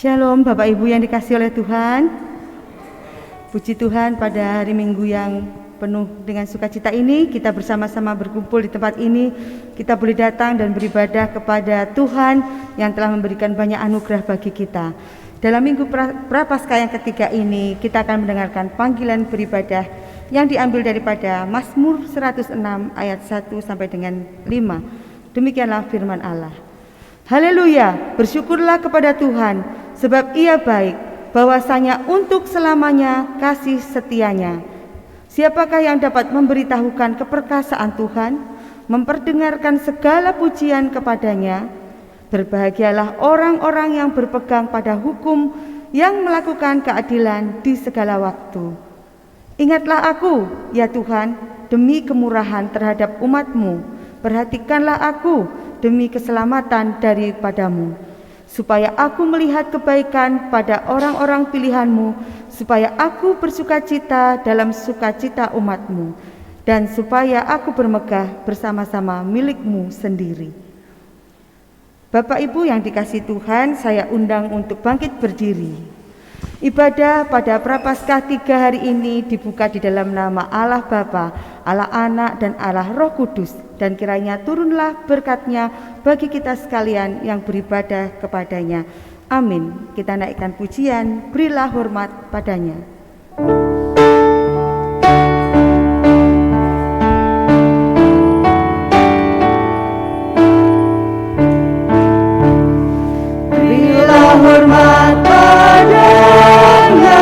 Shalom Bapak Ibu yang dikasihi oleh Tuhan. Puji Tuhan, pada hari Minggu yang penuh dengan sukacita ini, kita bersama-sama berkumpul di tempat ini. Kita boleh datang dan beribadah kepada Tuhan yang telah memberikan banyak anugerah bagi kita. Dalam Minggu Prapaskah yang ketiga ini, kita akan mendengarkan panggilan beribadah yang diambil daripada Mazmur 106 ayat 1 sampai dengan 5. Demikianlah firman Allah. Haleluya, bersyukurlah kepada Tuhan, sebab Ia baik, bahwasanya untuk selamanya kasih setianya. Siapakah yang dapat memberitahukan keperkasaan Tuhan, memperdengarkan segala pujian kepadanya? Berbahagialah orang-orang yang berpegang pada hukum, yang melakukan keadilan di segala waktu. Ingatlah aku, ya Tuhan, demi kemurahan terhadap umat-Mu. Perhatikanlah aku demi keselamatan daripadamu, supaya aku melihat kebaikan pada orang-orang pilihan-Mu, supaya aku bersukacita dalam sukacita umat-Mu, dan supaya aku bermegah bersama-sama milik-Mu sendiri. Bapak Ibu yang dikasihi Tuhan, saya undang untuk bangkit berdiri. Ibadah pada Prapaskah 3 hari ini dibuka di dalam nama Allah Bapa, Allah Anak, dan Allah Roh Kudus, dan kiranya turunlah berkat-Nya bagi kita sekalian yang beribadah kepadanya. Amin. Kita naikkan pujian, berilah hormat padanya. Berilah hormat padanya,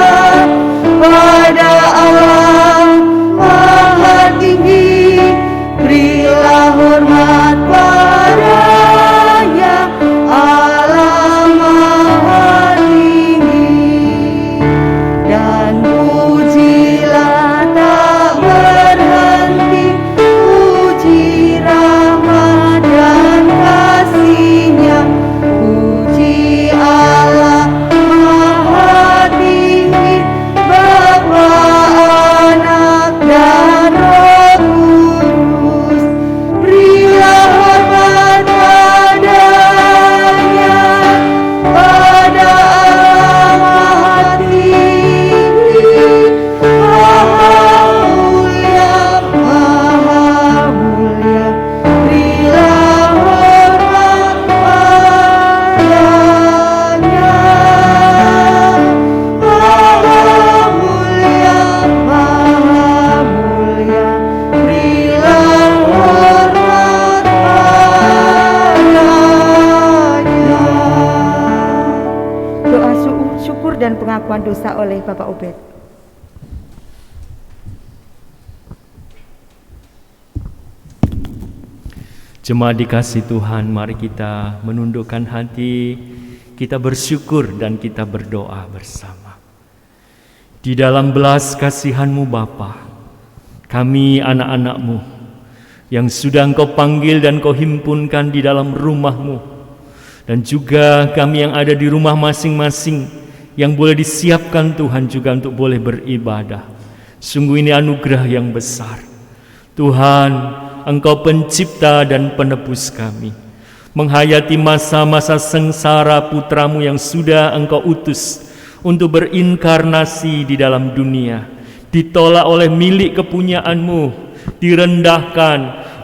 pada Allah Maha Tinggi. Berilah hormat padanya, Allah Maha Tinggi. Dan pujilah tak berhenti, puji rahmat dan kasih-Nya. Puji Allah Maha Tinggi, Bapa, Anak, dan Roh Kudus. Berilah hormat padanya, pada Allah Maha Tinggi. Maha mulia, Maha mulia. Berilah hormat padanya. Maha mulia, Maha mulia. Berilah hormat padanya. Doa syukur dan pengakuan dosa oleh Bapak Obed. Jemaat dikasih Tuhan, mari kita menundukkan hati, kita bersyukur dan kita berdoa bersama. Di dalam belas kasihan-Mu Bapa, kami anak-anak-Mu yang sudah Engkau panggil dan Kau himpunkan di dalam rumah-Mu, dan juga kami yang ada di rumah masing-masing yang boleh disiapkan Tuhan juga untuk boleh beribadah. Sungguh ini anugerah yang besar. Tuhan, Engkau pencipta dan penebus kami, menghayati masa-masa sengsara putra-Mu yang sudah Engkau utus untuk berinkarnasi di dalam dunia, ditolak oleh milik kepunyaan-Mu, direndahkan,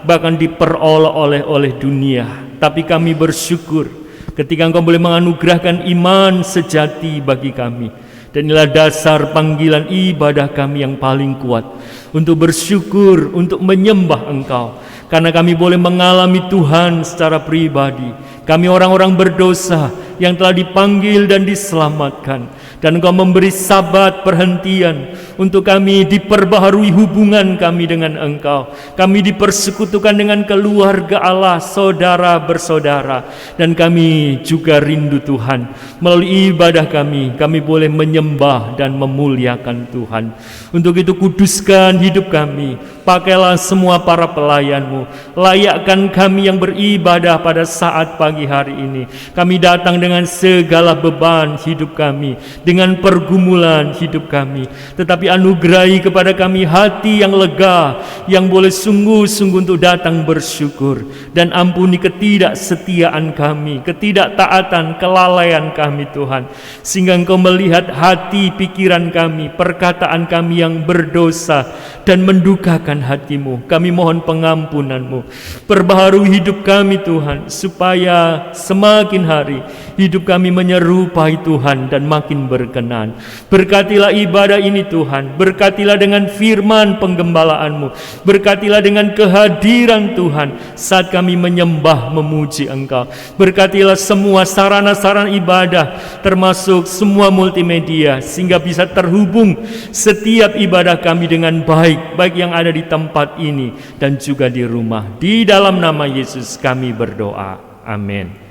bahkan diperolok oleh dunia. Tapi kami bersyukur ketika Engkau boleh menganugerahkan iman sejati bagi kami. Dan inilah dasar panggilan ibadah kami yang paling kuat, untuk bersyukur, untuk menyembah Engkau. Karena kami boleh mengalami Tuhan secara pribadi. Kami orang-orang berdosa yang telah dipanggil dan diselamatkan. Dan Engkau memberi sabat perhentian untuk kami diperbaharui hubungan kami dengan Engkau. Kami dipersekutukan dengan keluarga Allah, saudara bersaudara. Dan kami juga rindu Tuhan, melalui ibadah kami boleh menyembah dan memuliakan Tuhan. Untuk itu kuduskan hidup kami, pakailah semua para pelayan-Mu, layakkan kami yang beribadah pada saat pagi hari ini. Kami datang dengan dengan segala beban hidup kami, dengan pergumulan hidup kami. Tetapi anugerahi kepada kami hati yang lega, yang boleh sungguh-sungguh untuk datang bersyukur. Dan ampuni ketidaksetiaan kami, ketidaktaatan, kelalaian kami Tuhan. Sehingga Engkau melihat hati, pikiran kami, perkataan kami yang berdosa dan mendukakan hati-Mu. Kami mohon pengampunan-Mu. Perbaharui hidup kami Tuhan, supaya semakin hari hidup kami menyerupai Tuhan dan makin berkenan. Berkatilah ibadah ini Tuhan, berkatilah dengan firman penggembala-Mu, berkatilah dengan kehadiran Tuhan saat kami menyembah memuji Engkau. Berkatilah semua sarana-sarana ibadah, termasuk semua multimedia, sehingga bisa terhubung setiap ibadah kami dengan baik, baik yang ada di tempat ini dan juga di rumah. Di dalam nama Yesus kami berdoa. Amin.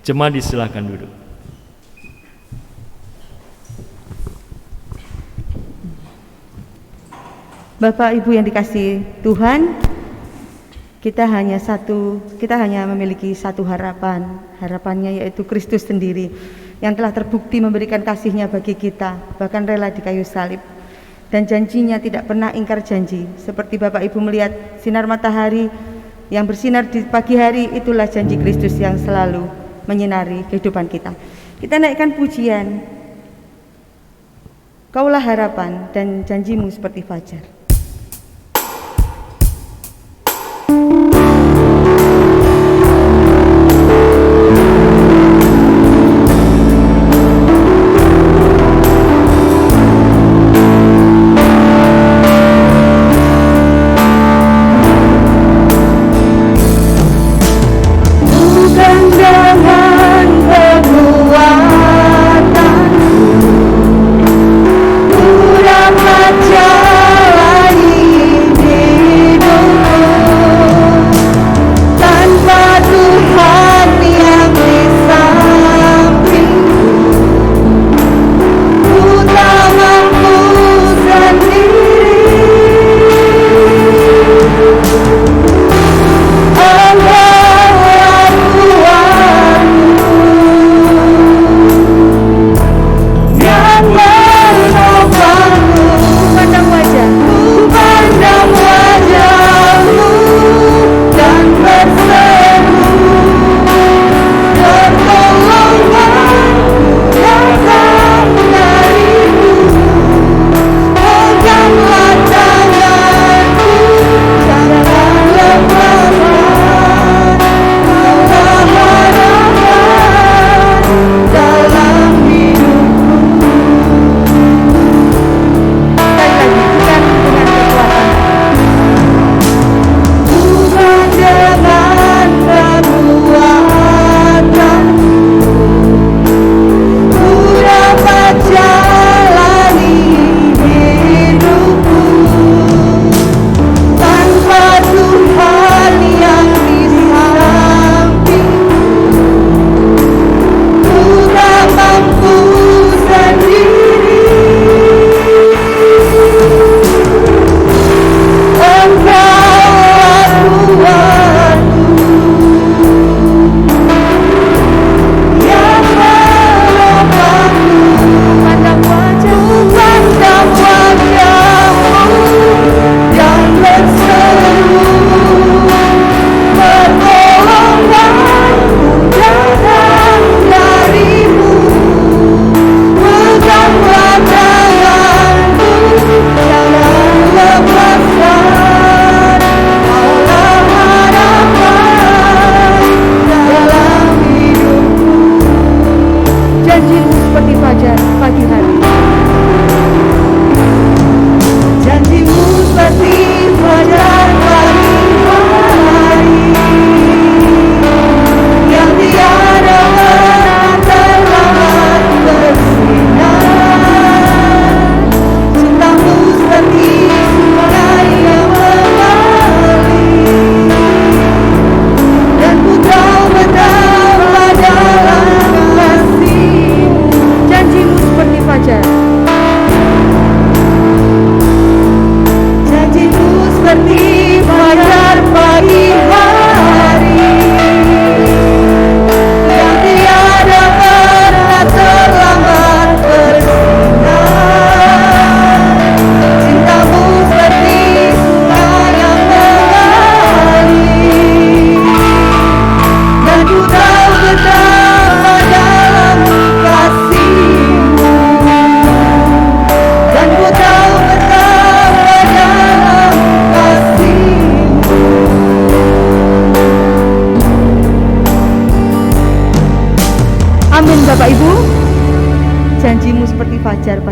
Jemaat disilakan duduk. Bapak Ibu yang dikasihi Tuhan, kita hanya memiliki satu harapan. Harapannya yaitu Kristus sendiri yang telah terbukti memberikan kasih-Nya bagi kita, bahkan rela di kayu salib. Dan janjinya tidak pernah ingkar janji. Seperti Bapak Ibu melihat sinar matahari yang bersinar di pagi hari, itulah janji Kristus yang selalu menyinari kehidupan kita. Kita naikkan pujian, Kaulah harapan dan janjimu seperti fajar. Jalan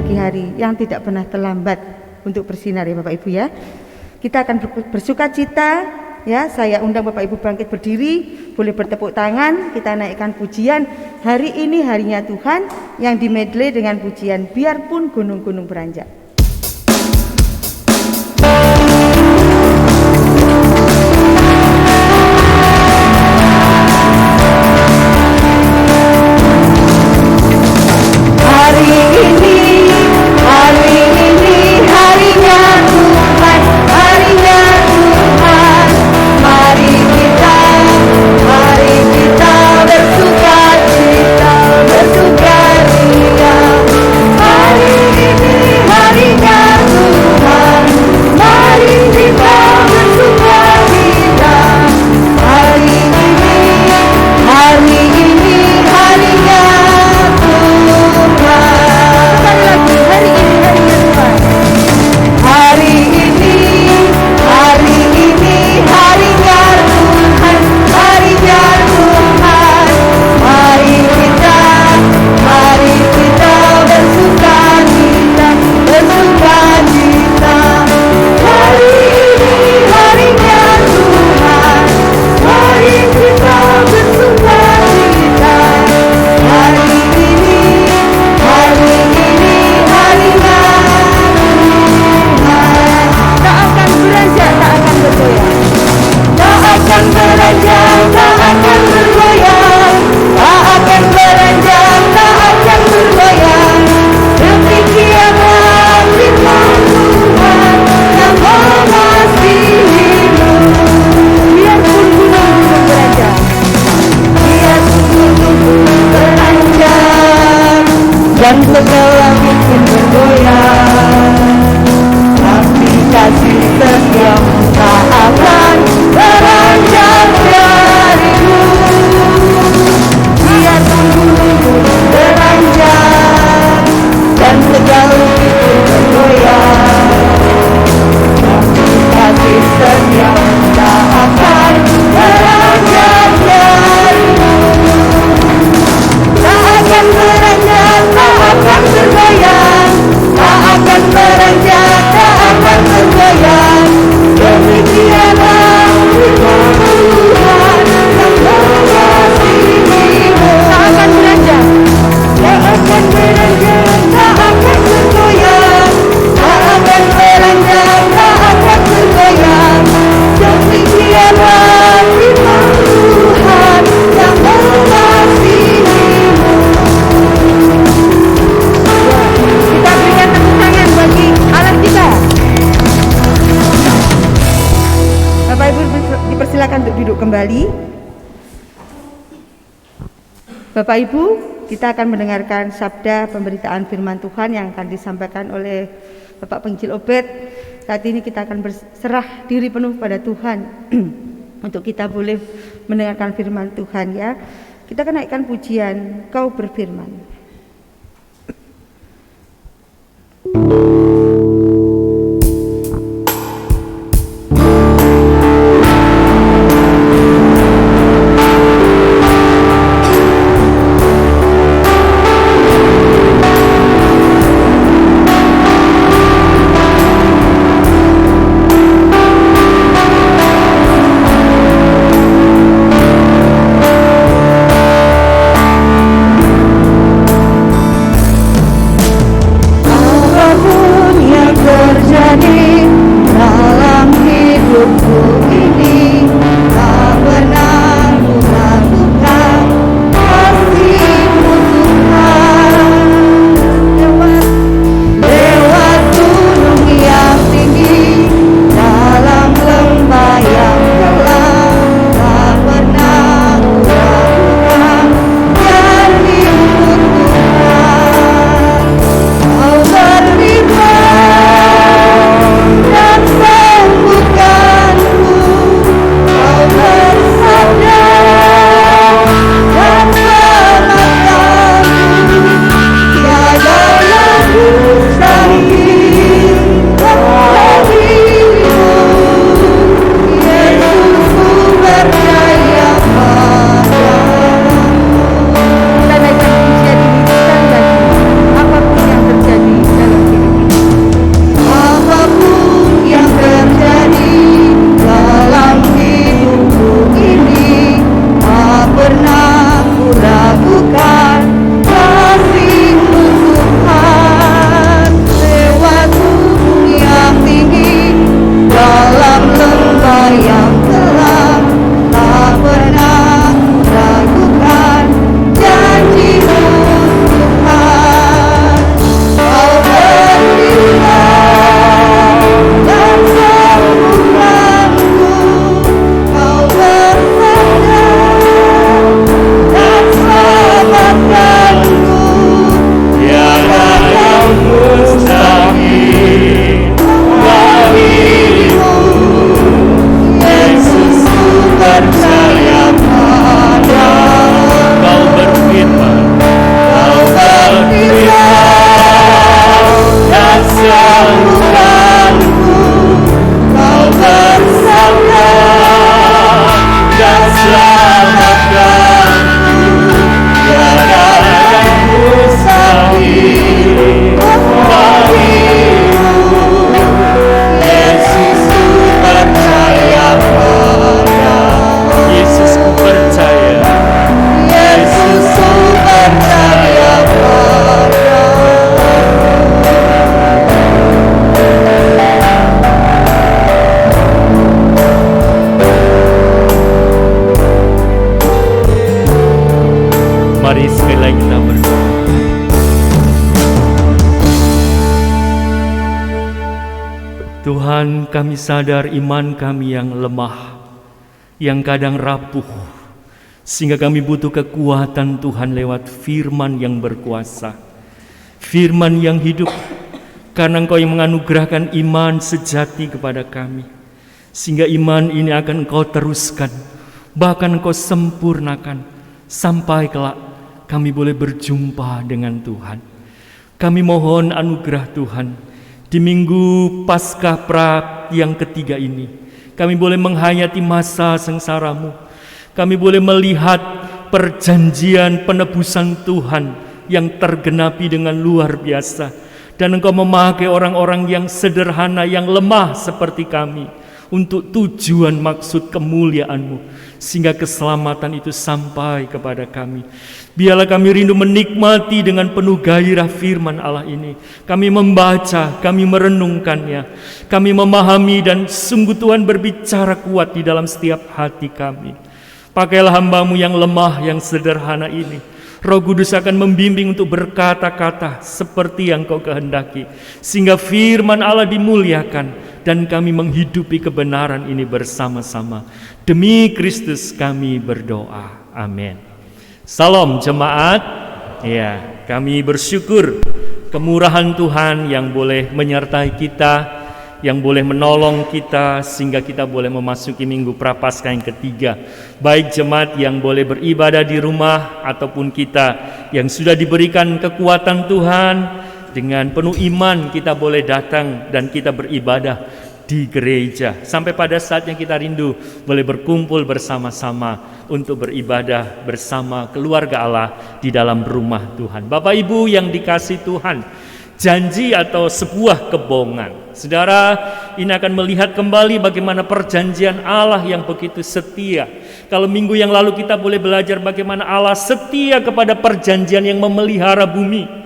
pagi hari yang tidak pernah terlambat untuk bersinar ya Bapak Ibu ya. Kita akan bersuka cita ya. Saya undang Bapak Ibu bangkit berdiri, boleh bertepuk tangan, kita naikkan pujian. Hari ini harinya Tuhan yang dimedley dengan pujian biarpun gunung-gunung beranjak. Kembali, Bapak Ibu, kita akan mendengarkan sabda pemberitaan firman Tuhan yang akan disampaikan oleh Bapak Penginjil Obed. Saat ini kita akan berserah diri penuh pada Tuhan untuk kita boleh mendengarkan firman Tuhan ya. Kita akan naikkan pujian Kau Berfirman. Tuhan, kami sadar iman kami yang lemah, yang kadang rapuh, sehingga kami butuh kekuatan Tuhan lewat firman yang berkuasa, firman yang hidup, karena Engkau yang menganugerahkan iman sejati kepada kami, sehingga iman ini akan Engkau teruskan, bahkan Engkau sempurnakan, sampai kelak kami boleh berjumpa dengan Tuhan. Kami mohon anugerah Tuhan, di minggu Paskah Pra yang ketiga ini, kami boleh menghayati masa sengsara-Mu. Kami boleh melihat perjanjian penebusan Tuhan yang tergenapi dengan luar biasa. Dan Engkau memakai orang-orang yang sederhana, yang lemah seperti kami, untuk tujuan maksud kemuliaan-Mu, sehingga keselamatan itu sampai kepada kami. Biarlah kami rindu menikmati dengan penuh gairah firman Allah ini. Kami membaca, kami merenungkannya, kami memahami, dan sungguh Tuhan berbicara kuat di dalam setiap hati kami. Pakailah hamba-Mu yang lemah, yang sederhana ini. Roh Kudus akan membimbing untuk berkata-kata seperti yang Kau kehendaki, sehingga firman Allah dimuliakan dan kami menghidupi kebenaran ini bersama-sama. Demi Kristus kami berdoa. Amin. Salam jemaat. Ya, kami bersyukur kemurahan Tuhan yang boleh menyertai kita, yang boleh menolong kita sehingga kita boleh memasuki minggu Prapaskah yang ketiga. Baik jemaat yang boleh beribadah di rumah ataupun kita yang sudah diberikan kekuatan Tuhan, dengan penuh iman kita boleh datang dan kita beribadah di gereja. Sampai pada saatnya kita rindu boleh berkumpul bersama-sama untuk beribadah bersama keluarga Allah di dalam rumah Tuhan. Bapak Ibu yang dikasihi Tuhan, janji atau sebuah kebohongan. Saudara, ini akan melihat kembali bagaimana perjanjian Allah yang begitu setia. Kalau minggu yang lalu kita boleh belajar bagaimana Allah setia kepada perjanjian yang memelihara bumi.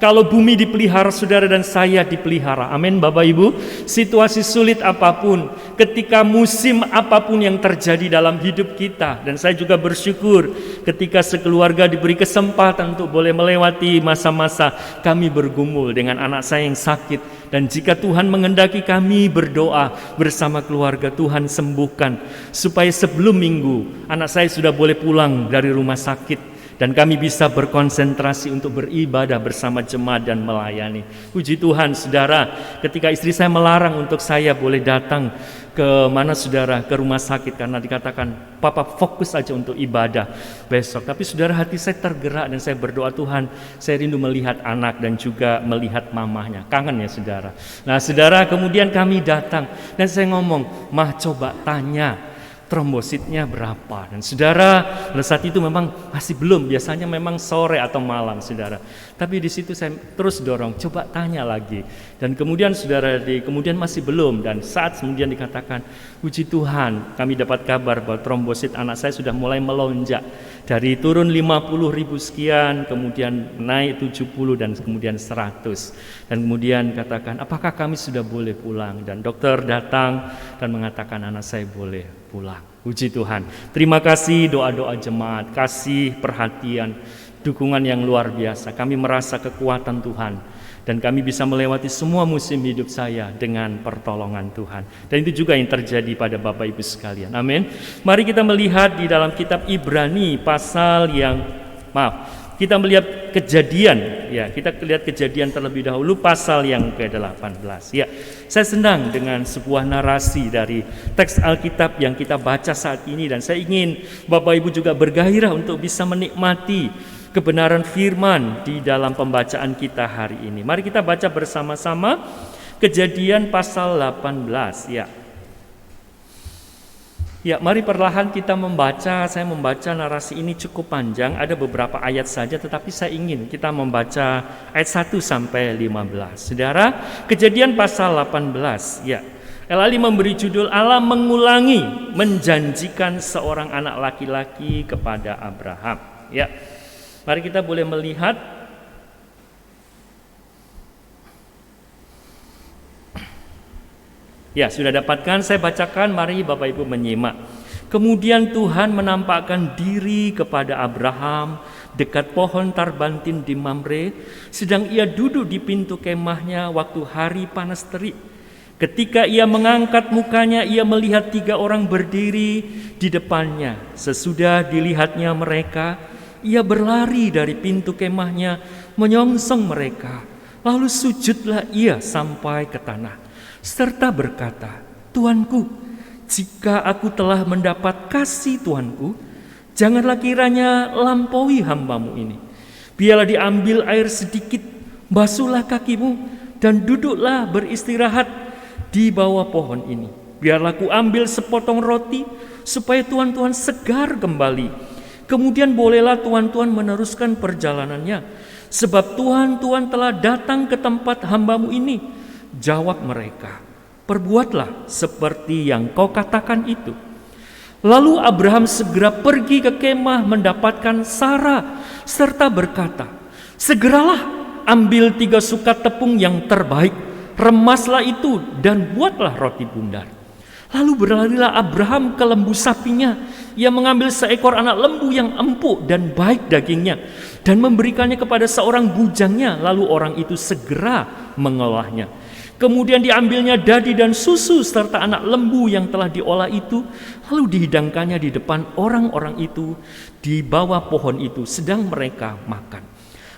Kalau bumi dipelihara, saudara dan saya dipelihara. Amin Bapak Ibu. Situasi sulit apapun, ketika musim apapun yang terjadi dalam hidup kita. Dan saya juga bersyukur ketika sekeluarga diberi kesempatan untuk boleh melewati masa-masa kami bergumul dengan anak saya yang sakit. Dan jika Tuhan menghendaki kami berdoa bersama keluarga, Tuhan sembuhkan. Supaya sebelum minggu anak saya sudah boleh pulang dari rumah sakit. Dan kami bisa berkonsentrasi untuk beribadah bersama jemaat dan melayani. Puji Tuhan saudara, ketika istri saya melarang untuk saya boleh datang ke mana saudara, ke rumah sakit, karena dikatakan papa fokus aja untuk ibadah besok. Tapi saudara, hati saya tergerak dan saya berdoa, Tuhan, saya rindu melihat anak dan juga melihat mamahnya. Kangen ya saudara. Nah saudara, kemudian kami datang dan saya ngomong, mah coba tanya trombositnya berapa. Dan saudara, pada saat itu memang masih belum, biasanya memang sore atau malam saudara. Tapi di situ saya terus dorong, coba tanya lagi. Dan kemudian saudara, kemudian masih belum. Dan saat kemudian dikatakan, puji Tuhan, kami dapat kabar bahwa trombosit anak saya sudah mulai melonjak. Dari turun 50.000 sekian, kemudian naik 70 dan kemudian 100. Dan kemudian katakan, apakah kami sudah boleh pulang? Dan dokter datang dan mengatakan anak saya boleh pulang. Puji Tuhan. Terima kasih doa-doa jemaat, kasih perhatian, dukungan yang luar biasa. Kami merasa kekuatan Tuhan dan kami bisa melewati semua musim hidup saya dengan pertolongan Tuhan. Dan itu juga yang terjadi pada Bapak Ibu sekalian. Amin. Mari kita melihat di dalam kitab Ibrani pasal yang kita melihat Kejadian, ya kita lihat Kejadian terlebih dahulu pasal yang ke-18. Ya, saya senang dengan sebuah narasi dari teks Alkitab yang kita baca saat ini, dan saya ingin Bapak Ibu juga bergairah untuk bisa menikmati kebenaran firman di dalam pembacaan kita hari ini. Mari kita baca bersama-sama Kejadian pasal 18. Ya, mari perlahan kita membaca. Saya membaca narasi ini cukup panjang, ada beberapa ayat saja, tetapi saya ingin kita membaca ayat 1 sampai 15. Saudara, Kejadian pasal 18. Ya, Elali memberi judul Allah mengulangi menjanjikan seorang anak laki-laki kepada Abraham. Ya, mari kita boleh melihat. Ya, sudah dapatkan, saya bacakan, mari Bapak Ibu menyimak. Kemudian Tuhan menampakkan diri kepada Abraham dekat pohon tarbantin di Mamre, sedang ia duduk di pintu kemahnya waktu hari panas terik. Ketika ia mengangkat mukanya, ia melihat 3 orang berdiri di depannya. Sesudah dilihatnya mereka, ia berlari dari pintu kemahnya, menyongsong mereka. Lalu sujudlah ia sampai ke tanah, serta berkata, Tuanku, jika aku telah mendapat kasih Tuanku, janganlah kiranya lampaui hambamu ini. Biarlah diambil air sedikit, basuhlah kakimu, dan duduklah beristirahat di bawah pohon ini. Biarlah ku ambil sepotong roti, supaya tuan-tuan segar kembali. Kemudian bolehlah tuan-tuan meneruskan perjalanannya, sebab tuan-tuan telah datang ke tempat hambamu ini. Jawab mereka, perbuatlah seperti yang kau katakan itu. Lalu Abraham segera pergi ke kemah mendapatkan Sarah, serta berkata, segeralah ambil 3 sukat tepung yang terbaik, remaslah itu dan buatlah roti bundar. Lalu berlarilah Abraham ke lembu sapinya. Ia mengambil seekor anak lembu yang empuk dan baik dagingnya dan memberikannya kepada seorang bujangnya. Lalu orang itu segera mengolahnya. Kemudian diambilnya dadi dan susu serta anak lembu yang telah diolah itu. Lalu dihidangkannya di depan orang-orang itu di bawah pohon itu sedang mereka makan.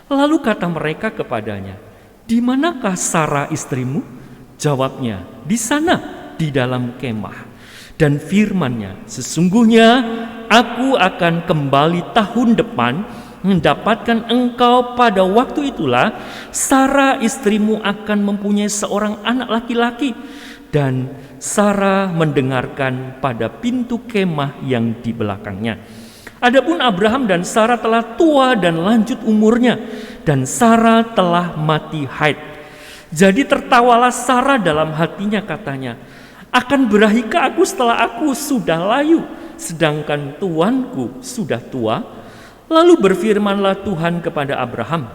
Lalu kata mereka kepadanya, di manakah Sarah istrimu? Jawabnya, di sana, di dalam kemah. Dan firman-Nya, sesungguhnya aku akan kembali tahun depan mendapatkan engkau. Pada waktu itulah Sarah istrimu akan mempunyai seorang anak laki-laki. Dan Sarah mendengarkan pada pintu kemah yang di belakangnya. Adapun Abraham dan Sarah telah tua dan lanjut umurnya, dan Sarah telah mati haid. Jadi tertawalah Sarah dalam hatinya, katanya, akan berahikah aku setelah aku sudah layu, sedangkan tuanku sudah tua? Lalu berfirmanlah Tuhan kepada Abraham,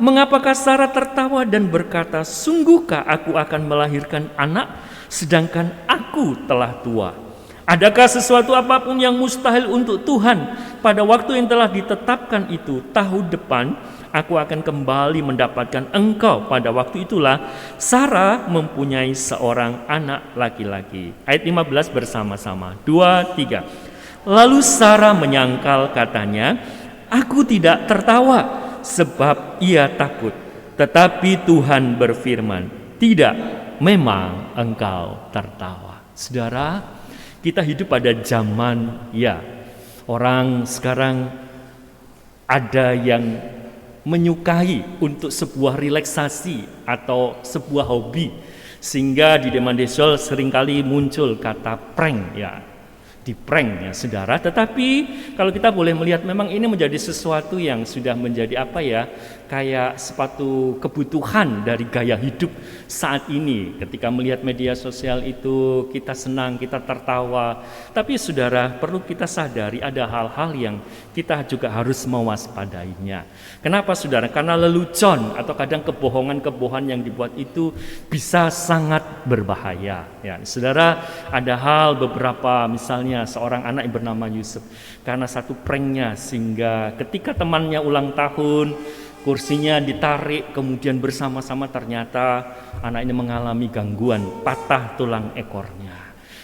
mengapakah Sarah tertawa dan berkata, sungguhkah aku akan melahirkan anak, sedangkan aku telah tua? Adakah sesuatu apapun yang mustahil untuk Tuhan? Pada waktu yang telah ditetapkan itu, tahun depan, aku akan kembali mendapatkan engkau. Pada waktu itulah Sarah mempunyai seorang anak laki-laki. Ayat 15 bersama-sama. 2, 3. Lalu Sarah menyangkal, katanya, aku tidak tertawa, sebab ia takut. Tetapi Tuhan berfirman, tidak, memang engkau tertawa. Saudara, kita hidup pada zaman, ya, orang sekarang ada yang menyukai untuk sebuah relaksasi atau sebuah hobi, sehingga di Demandesol seringkali muncul kata prank, ya, di prank, ya saudara. Tetapi kalau kita boleh melihat, memang ini menjadi sesuatu yang sudah menjadi apa ya, kayak sepatu kebutuhan dari gaya hidup saat ini. Ketika melihat media sosial itu kita senang, kita tertawa. Tapi saudara, perlu kita sadari ada hal-hal yang kita juga harus mewaspadainya. Kenapa saudara? Karena lelucon atau kadang kebohongan-kebohongan yang dibuat itu bisa sangat berbahaya. Ya, saudara, ada hal beberapa, misalnya seorang anak yang bernama Yusuf, karena satu pranknya, sehingga ketika temannya ulang tahun, kursinya ditarik, kemudian bersama-sama ternyata anak ini mengalami gangguan, patah tulang ekornya.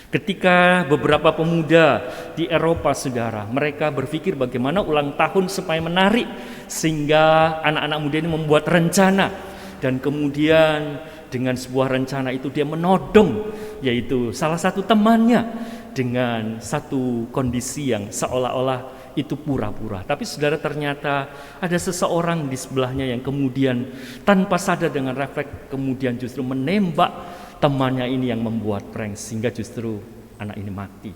Ketika beberapa pemuda di Eropa, saudara, mereka berpikir bagaimana ulang tahun supaya menarik, sehingga anak-anak muda ini membuat rencana, dan kemudian dengan sebuah rencana itu dia menodong, yaitu salah satu temannya dengan satu kondisi yang seolah-olah itu pura-pura. Tapi saudara, ternyata ada seseorang di sebelahnya yang kemudian tanpa sadar dengan refleks kemudian justru menembak temannya ini yang membuat prank, sehingga justru anak ini mati.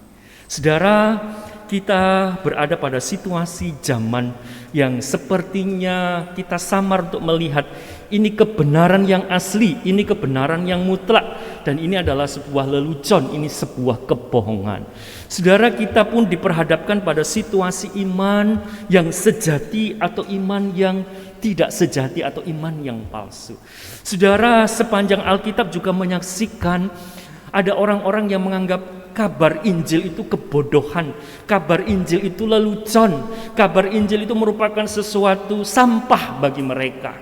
Saudara, kita berada pada situasi zaman yang sepertinya kita samar untuk melihat ini kebenaran yang asli, ini kebenaran yang mutlak, dan ini adalah sebuah lelucon, ini sebuah kebohongan. Saudara, kita pun diperhadapkan pada situasi iman yang sejati atau iman yang tidak sejati atau iman yang palsu. Saudara, sepanjang Alkitab juga menyaksikan ada orang-orang yang menganggap kabar Injil itu kebodohan, kabar Injil itu lelucon, kabar Injil itu merupakan sesuatu sampah bagi mereka.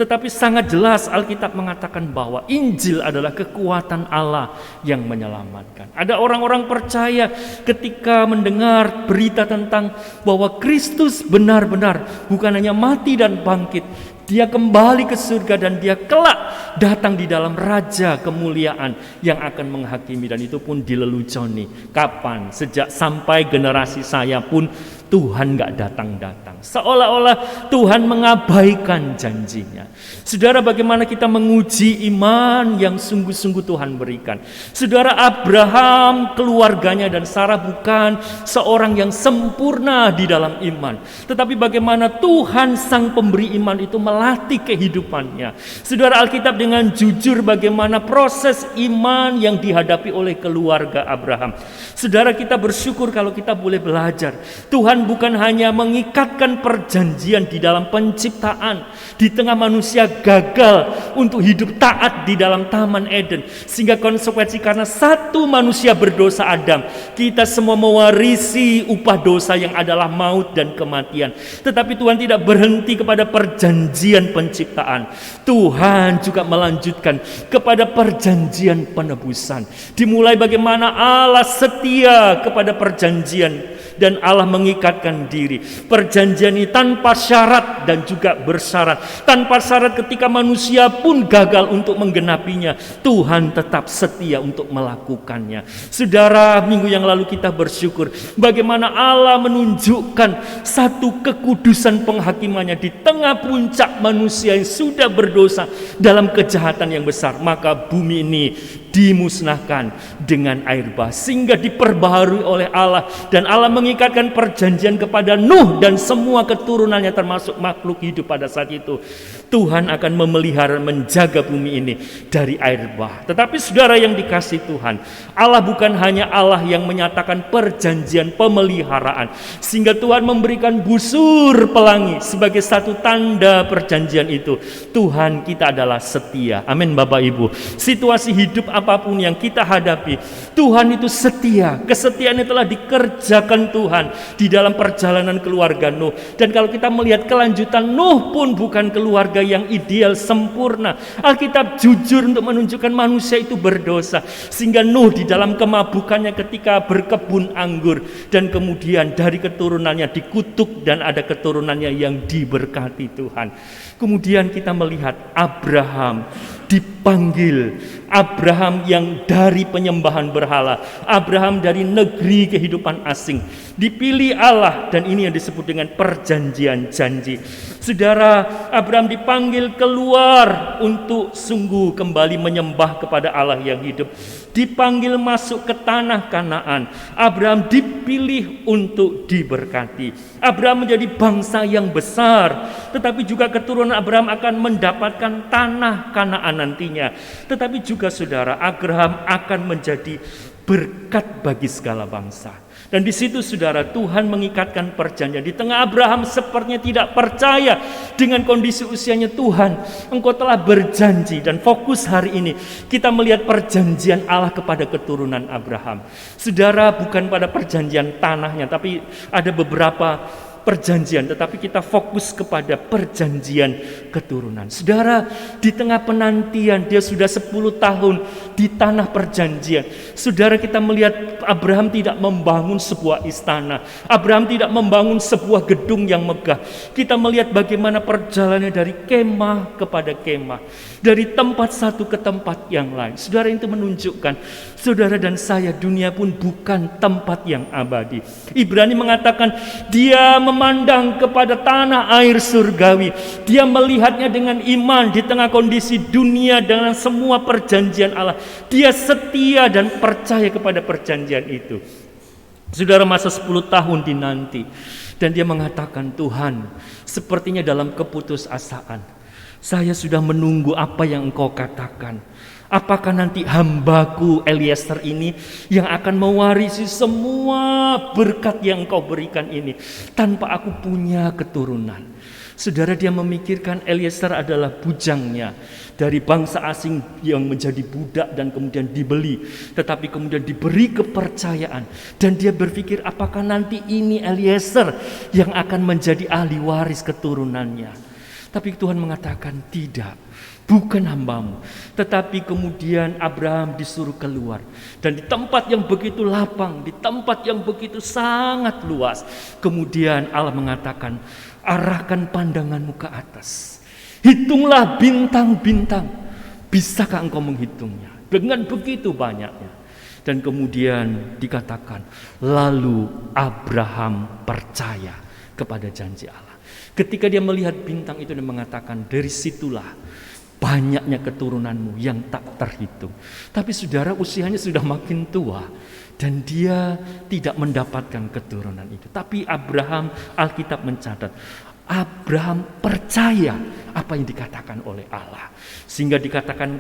Tetapi sangat jelas Alkitab mengatakan bahwa Injil adalah kekuatan Allah yang menyelamatkan. Ada orang-orang percaya ketika mendengar berita tentang bahwa Kristus benar-benar bukan hanya mati dan bangkit, dia kembali ke surga dan dia kelak datang di dalam raja kemuliaan yang akan menghakimi, dan itu pun dileluconi. Kapan? Sejak sampai generasi saya pun Tuhan gak datang-datang. Seolah-olah Tuhan mengabaikan janjinya. Saudara, bagaimana kita menguji iman yang sungguh-sungguh Tuhan berikan. Saudara, Abraham, keluarganya dan Sarah bukan seorang yang sempurna di dalam iman. Tetapi bagaimana Tuhan sang pemberi iman itu melatih kehidupannya. Saudara, Alkitab dengan jujur bagaimana proses iman yang dihadapi oleh keluarga Abraham. Saudara, kita bersyukur kalau kita boleh belajar. Tuhan bukan hanya mengikatkan perjanjian di dalam penciptaan, di tengah manusia gagal untuk hidup taat di dalam Taman Eden, sehingga konsekuensi karena satu manusia berdosa, Adam, kita semua mewarisi upah dosa yang adalah maut dan kematian. Tetapi Tuhan tidak berhenti kepada perjanjian penciptaan. Tuhan juga melanjutkan kepada perjanjian penebusan. Dimulai bagaimana Allah setia kepada perjanjian dan Allah mengikatkan diri. Perjanjian ini tanpa syarat dan juga bersyarat. Tanpa syarat ketika manusia pun gagal untuk menggenapinya, Tuhan tetap setia untuk melakukannya. Saudara, minggu yang lalu kita bersyukur bagaimana Allah menunjukkan satu kekudusan penghakimannya di tengah puncak manusia yang sudah berdosa dalam kejahatan yang besar. Maka bumi ini dimusnahkan dengan air bah, sehingga diperbaharui oleh Allah, dan Allah mengikatkan perjanjian kepada Nuh dan semua keturunannya termasuk makhluk hidup pada saat itu. Tuhan akan memelihara, menjaga bumi ini dari air bah. Tetapi saudara yang dikasihi Tuhan, Allah bukan hanya Allah yang menyatakan perjanjian pemeliharaan, sehingga Tuhan memberikan busur pelangi sebagai satu tanda perjanjian itu. Tuhan kita adalah setia. Amin Bapak Ibu. Situasi hidup apapun yang kita hadapi, Tuhan itu setia. Kesetiaan itu telah dikerjakan Tuhan di dalam perjalanan keluarga Nuh. Dan kalau kita melihat kelanjutan, Nuh pun bukan keluarga yang ideal sempurna. Alkitab jujur untuk menunjukkan manusia itu berdosa, sehingga Nuh di dalam kemabukannya ketika berkebun anggur, dan kemudian dari keturunannya dikutuk dan ada keturunannya yang diberkati Tuhan. Kemudian kita melihat Abraham dipanggil, Abraham yang dari penyembahan berhala, Abraham dari negeri kehidupan asing, dipilih Allah, dan ini yang disebut dengan perjanjian janji. Saudara, Abraham dipanggil keluar untuk sungguh kembali menyembah kepada Allah yang hidup, dipanggil masuk ke tanah Kanaan. Abraham dipilih untuk diberkati. Abraham menjadi bangsa yang besar, tetapi juga keturunan Abraham akan mendapatkan tanah Kanaan nantinya. Tetapi juga saudara, Abraham akan menjadi berkat bagi segala bangsa. Dan di situ saudara, Tuhan mengikatkan perjanjian. Di tengah Abraham sepertinya tidak percaya dengan kondisi usianya, Tuhan, Engkau telah berjanji. Dan fokus hari ini kita melihat perjanjian Allah kepada keturunan Abraham. Saudara, bukan pada perjanjian tanahnya, tapi ada beberapa perjanjian, tetapi kita fokus kepada perjanjian keturunan. Saudara, di tengah penantian, dia sudah 10 tahun di tanah perjanjian. Saudara, kita melihat Abraham tidak membangun sebuah istana, Abraham tidak membangun sebuah gedung yang megah. Kita melihat bagaimana perjalanannya dari kemah kepada kemah, dari tempat satu ke tempat yang lain. Saudara, itu menunjukkan saudara dan saya, dunia pun bukan tempat yang abadi. Ibrani mengatakan dia memandang kepada tanah air surgawi. Dia melihatnya dengan iman di tengah kondisi dunia dengan semua perjanjian Allah. Dia setia dan percaya kepada perjanjian itu. Saudara, masa 10 tahun dinanti, dan dia mengatakan, Tuhan, sepertinya dalam keputusasaan, saya sudah menunggu apa yang Engkau katakan. Apakah nanti hambaku Eliezer ini yang akan mewarisi semua berkat yang Engkau berikan ini tanpa aku punya keturunan? Saudara, dia memikirkan Eliezer adalah bujangnya dari bangsa asing yang menjadi budak dan kemudian dibeli, tetapi kemudian diberi kepercayaan, dan dia berpikir apakah nanti ini Eliezer yang akan menjadi ahli waris keturunannya. Tapi Tuhan mengatakan tidak, bukan hambamu. Tetapi kemudian Abraham disuruh keluar. Dan di tempat yang begitu lapang, di tempat yang begitu sangat luas, kemudian Allah mengatakan, arahkan pandanganmu ke atas. Hitunglah bintang-bintang. Bisakah engkau menghitungnya? Dengan begitu banyaknya. Dan kemudian dikatakan, lalu Abraham percaya kepada janji Allah. Ketika dia melihat bintang itu dan mengatakan, dari situlah banyaknya keturunanmu yang tak terhitung. Tapi saudara, usianya sudah makin tua dan dia tidak mendapatkan keturunan itu. Tapi Abraham, Alkitab mencatat, Abraham percaya apa yang dikatakan oleh Allah. Sehingga dikatakan,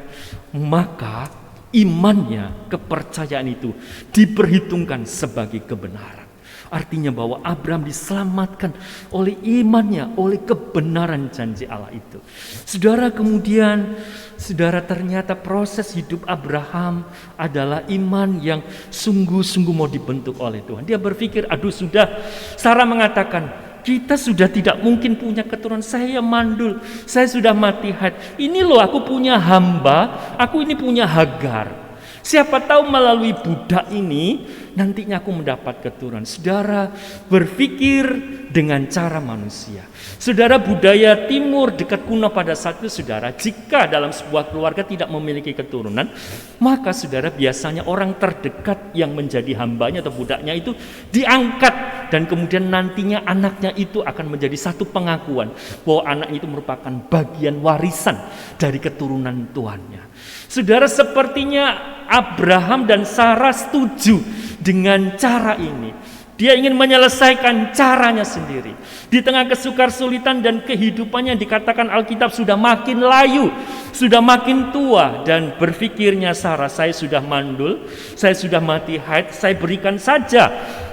maka imannya, kepercayaan itu diperhitungkan sebagai kebenaran. Artinya bahwa Abraham diselamatkan oleh imannya, oleh kebenaran janji Allah itu. Saudara, kemudian saudara, ternyata proses hidup Abraham adalah iman yang sungguh-sungguh mau dibentuk oleh Tuhan. Dia berpikir, aduh sudah, Sarah mengatakan, kita sudah tidak mungkin punya keturunan, saya mandul, saya sudah mati haid. Ini loh aku punya hamba, aku ini punya Hagar. Siapa tahu melalui budak ini nantinya aku mendapat keturunan. Saudara, berpikir dengan cara manusia. Saudara, budaya timur dekat kuno pada saat itu, saudara, jika dalam sebuah keluarga tidak memiliki keturunan, maka saudara, biasanya orang terdekat yang menjadi hambanya atau budaknya itu diangkat, dan kemudian nantinya anaknya itu akan menjadi satu pengakuan bahwa anak itu merupakan bagian warisan dari keturunan tuannya. Saudara, sepertinya Abraham dan Sarah setuju dengan cara ini. Dia ingin menyelesaikan caranya sendiri. Di tengah kesulitan dan kehidupannya, dikatakan Alkitab sudah makin layu, sudah makin tua, dan berpikirnya Sarah, saya sudah mandul, saya sudah mati haid, saya berikan saja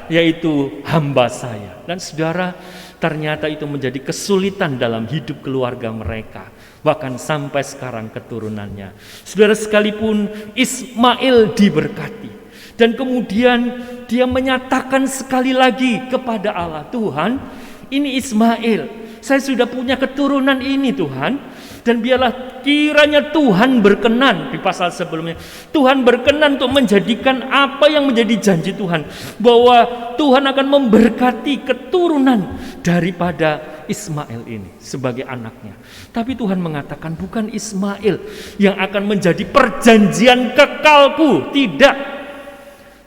yaitu hamba saya. Dan saudara, ternyata itu menjadi kesulitan dalam hidup keluarga mereka. Bahkan sampai sekarang keturunannya. Saudara, sekalipun Ismail diberkati, dan kemudian dia menyatakan sekali lagi kepada Allah, Tuhan, ini Ismail, saya sudah punya keturunan ini Tuhan, dan biarlah kiranya Tuhan berkenan. Di pasal sebelumnya, Tuhan berkenan untuk menjadikan apa yang menjadi janji Tuhan, bahwa Tuhan akan memberkati keturunan daripada Ismail ini sebagai anaknya. Tapi Tuhan mengatakan, bukan Ismail yang akan menjadi perjanjian kekalku, tidak.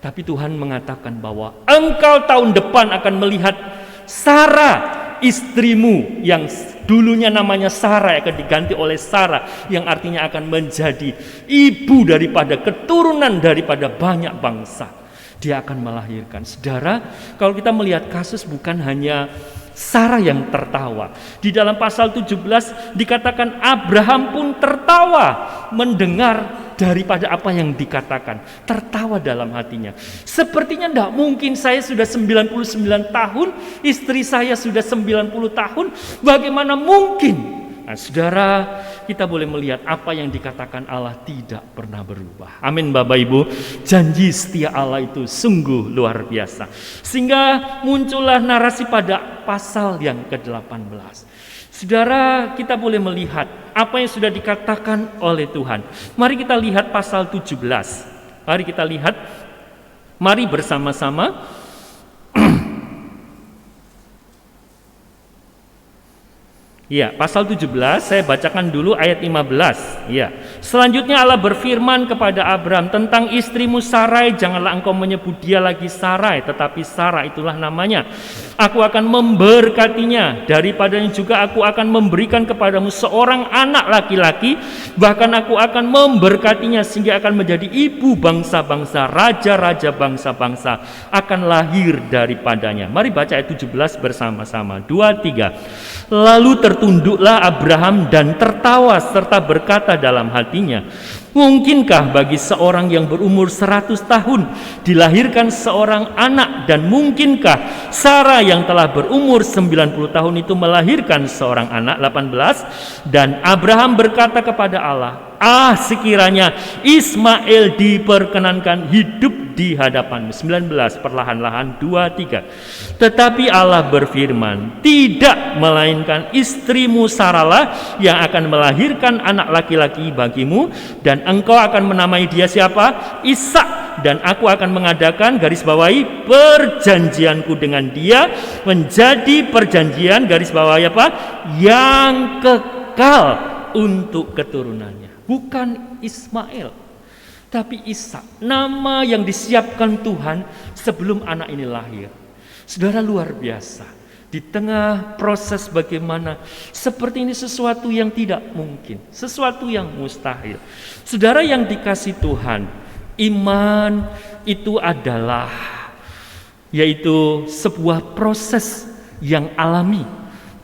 Tapi Tuhan mengatakan bahwa engkau tahun depan akan melihat Sarah, istrimu yang dulunya namanya Sarah akan diganti oleh Sarah, yang artinya akan menjadi ibu daripada keturunan daripada banyak bangsa. Dia akan melahirkan. Saudara, kalau kita melihat kasus, bukan hanya Sarah yang tertawa. Di dalam pasal 17 dikatakan Abraham pun tertawa mendengar daripada apa yang dikatakan. Tertawa dalam hatinya. Sepertinya tidak mungkin, saya sudah 99 tahun, istri saya sudah 90 tahun, bagaimana mungkin? Nah, saudara, kita boleh melihat apa yang dikatakan Allah tidak pernah berubah. Amin, Bapak Ibu. Janji setia Allah itu sungguh luar biasa. Sehingga muncullah narasi pada pasal yang ke-18. Saudara, kita boleh melihat apa yang sudah dikatakan oleh Tuhan. Mari kita lihat pasal 17. Mari kita lihat. Mari bersama-sama. Ya, pasal 17, saya bacakan dulu ayat 15. Ya. Selanjutnya Allah berfirman kepada Abraham tentang istrimu Sarai, janganlah engkau menyebut dia lagi Sarai, tetapi Sarah itulah namanya. Aku akan memberkatinya, daripadanya juga aku akan memberikan kepadamu seorang anak laki-laki, bahkan aku akan memberkatinya sehingga akan menjadi ibu bangsa-bangsa, raja-raja bangsa-bangsa akan lahir daripadanya. Mari baca ayat 17 bersama-sama. 2, 3. Lalu tertunduklah Abraham dan tertawa serta berkata dalam hatinya, mungkinkah bagi seorang yang berumur 100 tahun dilahirkan seorang anak, dan mungkinkah Sarah yang telah berumur 90 tahun itu melahirkan seorang anak? 18. Dan Abraham berkata kepada Allah, sekiranya Ismail diperkenankan hidup di hadapanmu. 19, perlahan-lahan 2, 3. Tetapi Allah berfirman, tidak, melainkan istrimu Sarahlah yang akan melahirkan anak laki-laki bagimu, dan engkau akan menamai dia siapa? Ishak, dan aku akan mengadakan, garis bawahi, perjanjianku dengan dia menjadi perjanjian, garis bawahi apa? Yang kekal untuk keturunannya. Bukan Ismail, tapi Ishak, nama yang disiapkan Tuhan sebelum anak ini lahir. Saudara, luar biasa. Di tengah proses bagaimana seperti ini, sesuatu yang tidak mungkin, sesuatu yang mustahil. Saudara yang dikasih Tuhan, iman itu adalah yaitu sebuah proses yang alami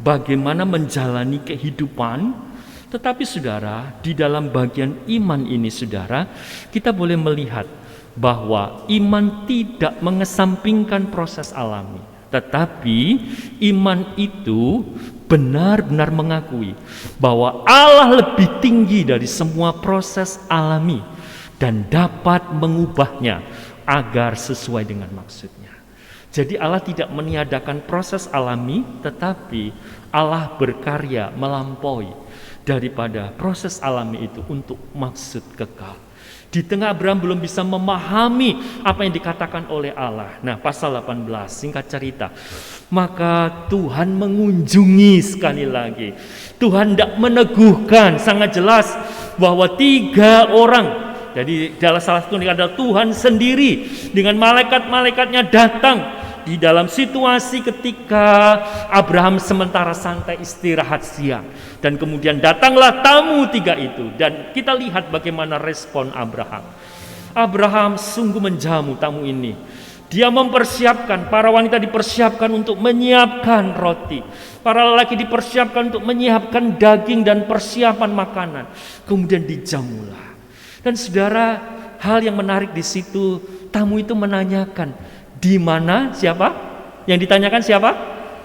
bagaimana menjalani kehidupan. Tetapi saudara, di dalam bagian iman ini saudara, kita boleh melihat bahwa iman tidak mengesampingkan proses alami, tetapi iman itu benar-benar mengakui bahwa Allah lebih tinggi dari semua proses alami dan dapat mengubahnya agar sesuai dengan maksudnya. Jadi Allah tidak meniadakan proses alami, tetapi Allah berkarya melampaui daripada proses alami itu untuk maksud kekal. Di tengah Abraham belum bisa memahami apa yang dikatakan oleh Allah. Nah, pasal 18, singkat cerita. Maka Tuhan mengunjungi sekali lagi. Tuhan tidak meneguhkan, sangat jelas bahwa 3 orang. Jadi dalam salah satu adalah Tuhan sendiri dengan malaikat-malaikatnya datang di dalam situasi ketika Abraham sementara santai istirahat siang. Dan kemudian datanglah tamu 3 itu. Dan kita lihat bagaimana respon Abraham. Abraham sungguh menjamu tamu ini. Dia mempersiapkan, para wanita dipersiapkan untuk menyiapkan roti. Para lelaki dipersiapkan untuk menyiapkan daging dan persiapan makanan. Kemudian dijamulah. Dan saudara, hal yang menarik di situ, tamu itu menanyakan, di mana siapa? Yang ditanyakan siapa?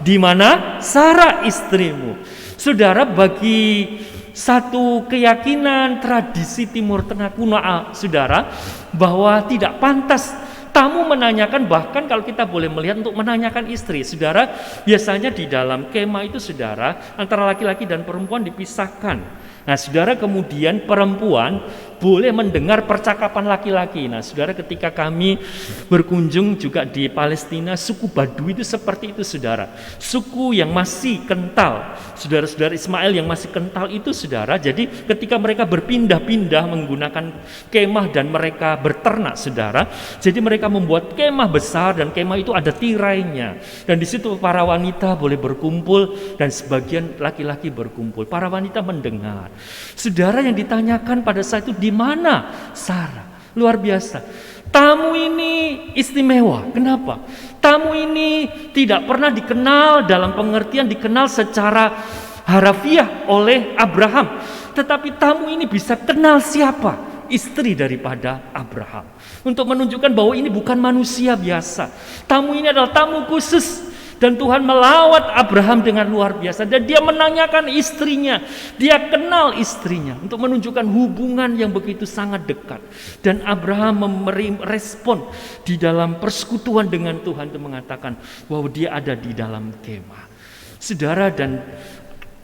Di mana Sarah istrimu? Saudara, bagi satu keyakinan tradisi Timur Tengah kuno, saudara, bahwa tidak pantas tamu menanyakan, bahkan kalau kita boleh melihat untuk menanyakan istri. Saudara, biasanya di dalam kemah itu saudara, antara laki-laki dan perempuan dipisahkan. Nah, saudara, kemudian perempuan boleh mendengar percakapan laki-laki. Nah, saudara, ketika kami berkunjung juga di Palestina, suku Badui itu seperti itu, saudara. Suku yang masih kental, saudara-saudara Ismail yang masih kental itu, saudara. Jadi ketika mereka berpindah-pindah menggunakan kemah dan mereka berternak, saudara. Jadi mereka membuat kemah besar dan kemah itu ada tirainya. Dan di situ para wanita boleh berkumpul dan sebagian laki-laki berkumpul. Para wanita mendengar. Saudara, yang ditanyakan pada saat itu, di mana Sarah? Luar biasa. Tamu ini istimewa. Kenapa? Tamu ini tidak pernah dikenal dalam pengertian dikenal secara harafiah oleh Abraham. Tetapi tamu ini bisa kenal siapa? Istri daripada Abraham. Untuk menunjukkan bahwa ini bukan manusia biasa. Tamu ini adalah tamu khusus. Dan Tuhan melawat Abraham dengan luar biasa. Dan dia menanyakan istrinya. Dia kenal istrinya. Untuk menunjukkan hubungan yang begitu sangat dekat. Dan Abraham merespon di dalam persekutuan dengan Tuhan. Itu mengatakan bahwa dia ada di dalam kemah. Saudara, dan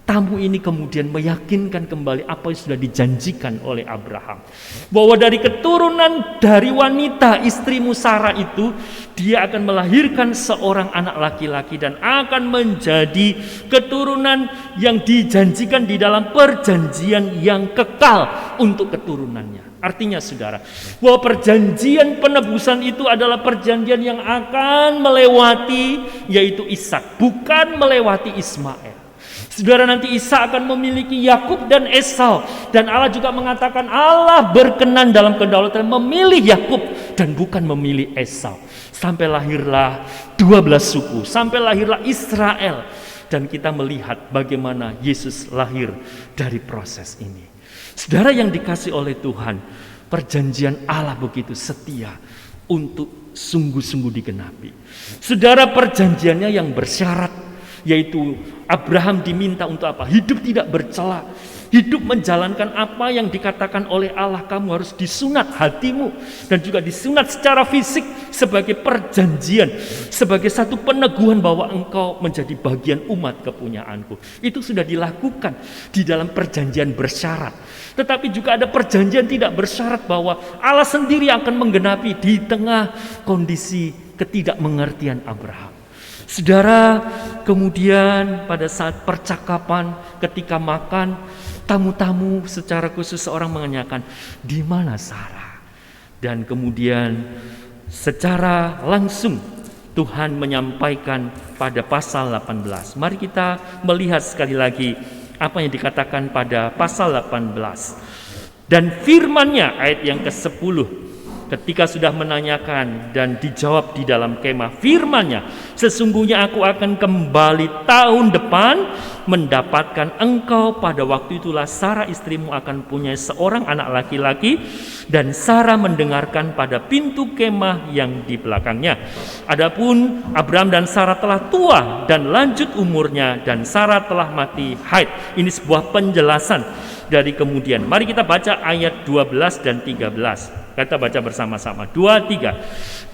tamu ini kemudian meyakinkan kembali apa yang sudah dijanjikan oleh Abraham. Bahwa dari keturunan dari wanita istrimu Sarah itu, dia akan melahirkan seorang anak laki-laki dan akan menjadi keturunan yang dijanjikan di dalam perjanjian yang kekal untuk keturunannya. Artinya saudara, bahwa perjanjian penebusan itu adalah perjanjian yang akan melewati yaitu Ishak, bukan melewati Ismail. Saudara, nanti Isa akan memiliki Yakub dan Esau. Dan Allah juga mengatakan Allah berkenan dalam kedaulatan memilih Yakub dan bukan memilih Esau. Sampai lahirlah 12 suku, sampai lahirlah Israel. Dan kita melihat bagaimana Yesus lahir dari proses ini. Saudara yang dikasih oleh Tuhan, perjanjian Allah begitu setia untuk sungguh-sungguh digenapi. Saudara, perjanjiannya yang bersyarat, yaitu Abraham diminta untuk apa? Hidup tidak bercela, hidup menjalankan apa yang dikatakan oleh Allah. Kamu harus disunat hatimu dan juga disunat secara fisik sebagai perjanjian, sebagai satu peneguhan bahwa engkau menjadi bagian umat kepunyaanku. Itu sudah dilakukan di dalam perjanjian bersyarat. Tetapi juga ada perjanjian tidak bersyarat bahwa Allah sendiri akan menggenapi di tengah kondisi ketidakmengertian Abraham. Saudara, kemudian pada saat percakapan ketika makan, tamu-tamu secara khusus seorang menanyakan, di mana Sarah? Dan kemudian secara langsung Tuhan menyampaikan pada pasal 18. Mari kita melihat sekali lagi apa yang dikatakan pada pasal 18. Dan firman-Nya, ayat yang ke-10, ketika sudah menanyakan dan dijawab di dalam kemah, firman-Nya, sesungguhnya aku akan kembali tahun depan mendapatkan engkau. Pada waktu itulah Sarah istrimu akan punya seorang anak laki-laki. Dan Sarah mendengarkan pada pintu kemah yang di belakangnya. Adapun Abraham dan Sarah telah tua dan lanjut umurnya, dan Sarah telah mati haid. Ini sebuah penjelasan dari kemudian. Mari kita baca ayat 12 dan 13. Kita baca bersama-sama. 2, 3.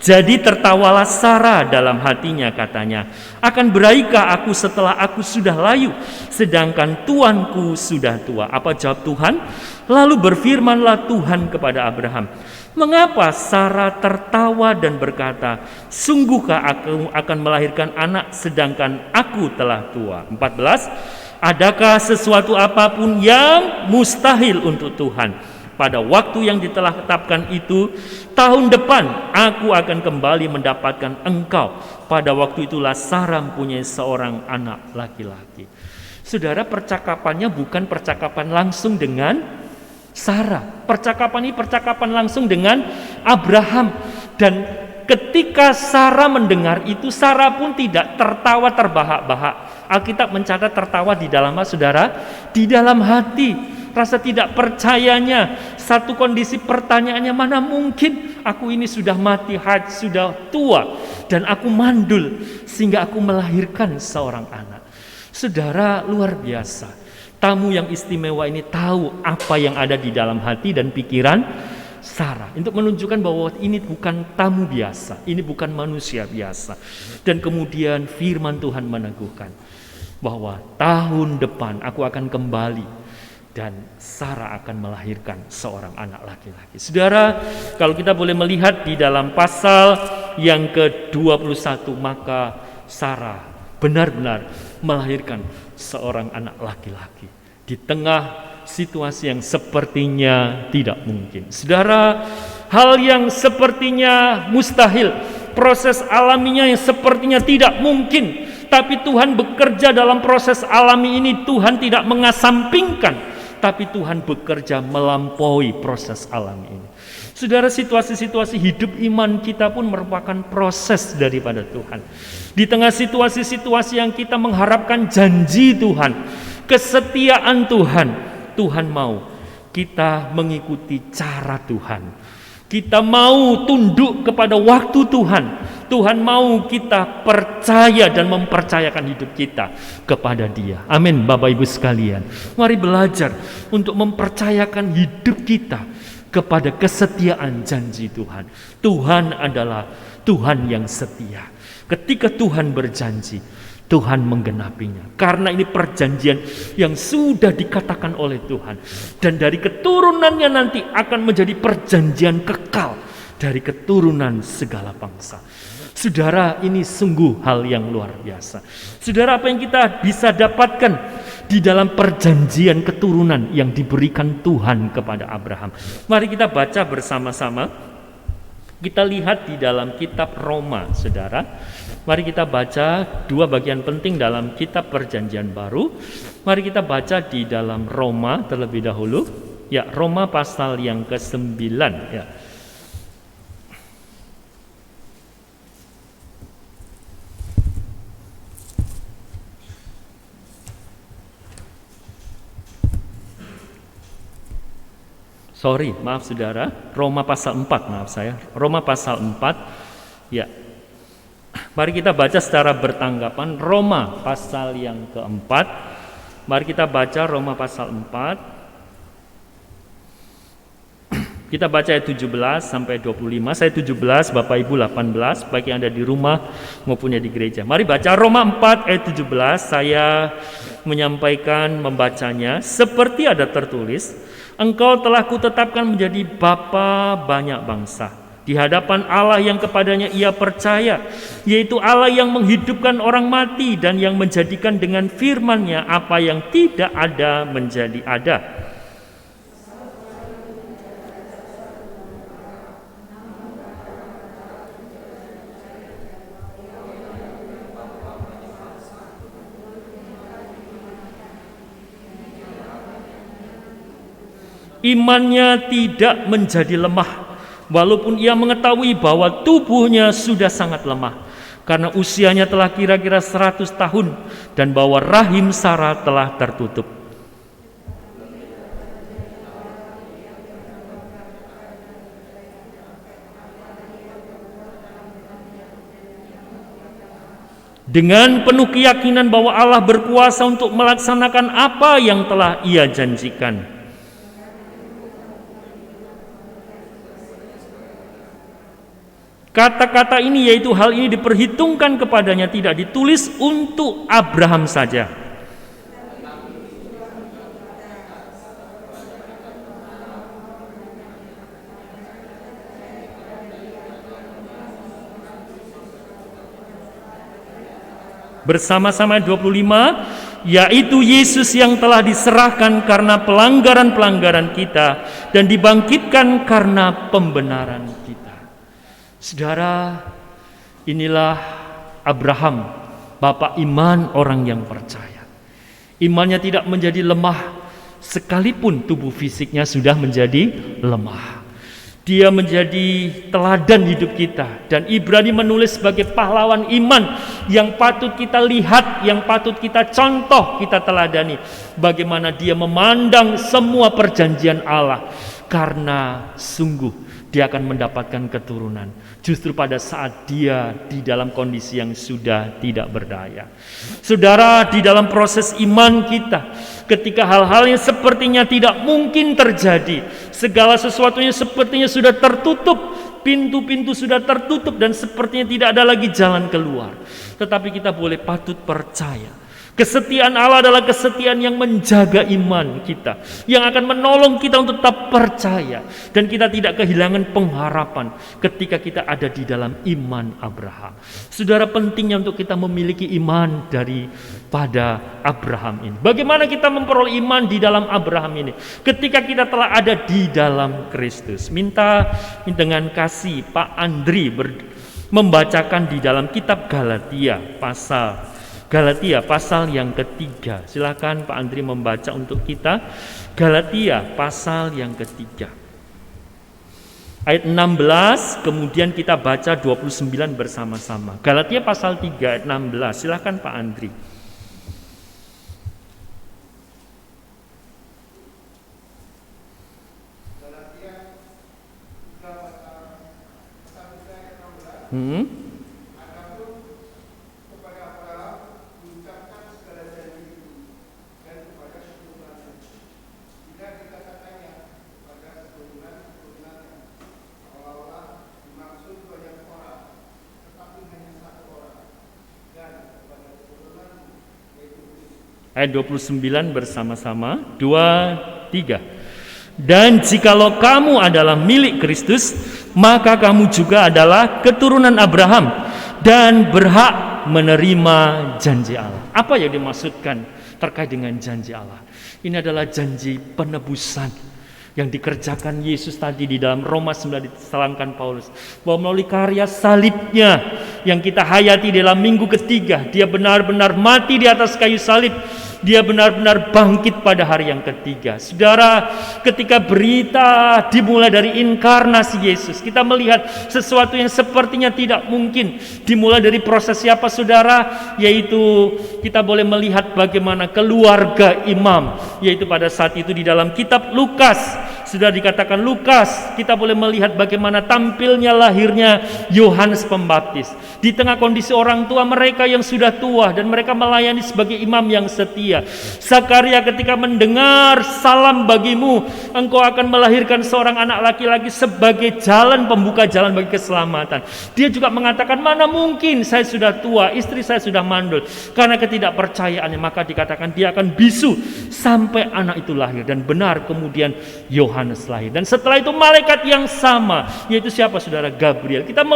Jadi tertawalah Sarah dalam hatinya, katanya, akan beraikah aku setelah aku sudah layu, sedangkan tuanku sudah tua? Apa jawab Tuhan? Lalu berfirmanlah Tuhan kepada Abraham, mengapa Sarah tertawa dan berkata, sungguhkah aku akan melahirkan anak sedangkan aku telah tua? 14. Adakah sesuatu apapun yang mustahil untuk Tuhan? Pada waktu yang telah tetapkan itu, tahun depan aku akan kembali mendapatkan engkau. Pada waktu itulah Sarah mempunyai seorang anak laki-laki. Saudara, percakapannya bukan percakapan langsung dengan Sarah. Percakapan ini percakapan langsung dengan Abraham. Dan ketika Sarah mendengar itu, Sarah pun tidak tertawa terbahak-bahak. Alkitab mencatat tertawa di dalam apa, saudara? Di dalam hati. Rasa tidak percayanya, satu kondisi pertanyaannya, mana mungkin aku ini sudah mati haid, sudah tua, dan aku mandul sehingga aku melahirkan seorang anak. Saudara, luar biasa. Tamu yang istimewa ini tahu apa yang ada di dalam hati dan pikiran Sarah, untuk menunjukkan bahwa ini bukan tamu biasa, ini bukan manusia biasa. Dan kemudian firman Tuhan meneguhkan bahwa tahun depan aku akan kembali dan Sarah akan melahirkan seorang anak laki-laki. Saudara, kalau kita boleh melihat di dalam pasal yang ke-21, maka Sarah benar-benar melahirkan seorang anak laki-laki di tengah situasi yang sepertinya tidak mungkin. Saudara, hal yang sepertinya mustahil, proses alaminya yang sepertinya tidak mungkin, tapi Tuhan bekerja dalam proses alami ini. Tuhan tidak mengasampingkan, tapi Tuhan bekerja melampaui proses alami ini. Saudara, situasi-situasi hidup iman kita pun merupakan proses daripada Tuhan. Di tengah situasi-situasi yang kita mengharapkan janji Tuhan, kesetiaan Tuhan, Tuhan mau kita mengikuti cara Tuhan. Kita mau tunduk kepada waktu Tuhan. Tuhan mau kita percaya dan mempercayakan hidup kita kepada Dia. Amin, Bapak Ibu sekalian. Mari belajar untuk mempercayakan hidup kita kepada kesetiaan janji Tuhan. Tuhan adalah Tuhan yang setia. Ketika Tuhan berjanji, Tuhan menggenapinya. Karena ini perjanjian yang sudah dikatakan oleh Tuhan. Dan dari keturunannya nanti akan menjadi perjanjian kekal dari keturunan segala bangsa. Saudara, ini sungguh hal yang luar biasa. Saudara, apa yang kita bisa dapatkan di dalam perjanjian keturunan yang diberikan Tuhan kepada Abraham? Mari kita baca bersama-sama. Kita lihat di dalam kitab Roma, saudara. Mari kita baca dua bagian penting dalam kitab Perjanjian Baru. Mari kita baca di dalam Roma terlebih dahulu. Ya, Roma pasal yang ke-9, ya. Maaf saudara, Roma pasal 4, Roma pasal 4, ya. Mari kita baca secara bertanggapan Roma pasal yang keempat. Mari kita baca Roma pasal 4. Kita baca ayat 17 sampai 25. Saya 17, Bapak Ibu 18, baik yang ada di rumah maupun di gereja. Mari baca Roma 4 ayat 17. Saya menyampaikan membacanya seperti ada tertulis, engkau telah kutetapkan menjadi bapa banyak bangsa di hadapan Allah yang kepadanya ia percaya, yaitu Allah yang menghidupkan orang mati dan yang menjadikan dengan firman-Nya apa yang tidak ada menjadi ada. Imannya tidak menjadi lemah, walaupun ia mengetahui bahwa tubuhnya sudah sangat lemah, karena usianya telah kira-kira 100 tahun, dan bahwa rahim Sarah telah tertutup. Dengan penuh keyakinan bahwa Allah berkuasa untuk melaksanakan apa yang telah Ia janjikan. Kata-kata ini, yaitu hal ini diperhitungkan kepadanya, tidak ditulis untuk Abraham saja. Bersama-sama 25, yaitu Yesus yang telah diserahkan karena pelanggaran-pelanggaran kita dan dibangkitkan karena pembenaran kita. Saudara, inilah Abraham, bapak iman orang yang percaya. Imannya tidak menjadi lemah, sekalipun tubuh fisiknya sudah menjadi lemah. Dia menjadi teladan hidup kita. Dan Ibrani menulis sebagai pahlawan iman yang patut kita lihat, yang patut kita contoh, kita teladani. Bagaimana dia memandang semua perjanjian Allah. Karena sungguh dia akan mendapatkan keturunan justru pada saat dia di dalam kondisi yang sudah tidak berdaya. Saudara, di dalam proses iman kita, ketika hal-hal yang sepertinya tidak mungkin terjadi, segala sesuatunya sepertinya sudah tertutup, pintu-pintu sudah tertutup dan sepertinya tidak ada lagi jalan keluar, tetapi kita boleh patut percaya. Kesetiaan Allah adalah kesetiaan yang menjaga iman kita, yang akan menolong kita untuk tetap percaya, dan kita tidak kehilangan pengharapan ketika kita ada di dalam iman Abraham. Saudara, pentingnya untuk kita memiliki iman daripada Abraham ini. Bagaimana kita memperoleh iman di dalam Abraham ini? Ketika kita telah ada di dalam Kristus. Minta dengan kasih Pak Andri membacakan di dalam kitab Galatia pasal yang ketiga. Silakan Pak Andri membaca untuk kita Galatia pasal yang ketiga. Ayat 16, kemudian kita baca 29 bersama-sama. Galatia pasal 3 ayat 16. Silakan Pak Andri. Ayat 29 bersama-sama, 2, 3. Dan jikalau kamu adalah milik Kristus, maka kamu juga adalah keturunan Abraham dan berhak menerima janji Allah. Apa yang dimaksudkan terkait dengan janji Allah? Ini adalah janji penebusan yang dikerjakan Yesus tadi di dalam Roma 9 diterangkan Paulus, bahwa melalui karya salibnya yang kita hayati dalam minggu ketiga, dia benar-benar mati di atas kayu salib, dia benar-benar bangkit pada hari yang ketiga. Saudara, ketika berita dimulai dari inkarnasi Yesus, kita melihat sesuatu yang sepertinya tidak mungkin. Dimulai dari proses siapa saudara? Yaitu kita boleh melihat bagaimana keluarga imam, yaitu pada saat itu di dalam kitab Lukas sudah dikatakan Lukas, kita boleh melihat bagaimana tampilnya lahirnya Yohanes Pembaptis. Di tengah kondisi orang tua mereka yang sudah tua dan mereka melayani sebagai imam yang setia. Zakaria ketika mendengar salam bagimu, engkau akan melahirkan seorang anak laki-laki sebagai jalan pembuka jalan bagi keselamatan. Dia juga mengatakan, mana mungkin saya sudah tua, istri saya sudah mandul. Karena ketidakpercayaannya maka dikatakan dia akan bisu sampai anak itu lahir. Dan benar kemudian Yohanes lahir. Dan setelah itu malaikat yang sama, yaitu siapa saudara? Gabriel. Kita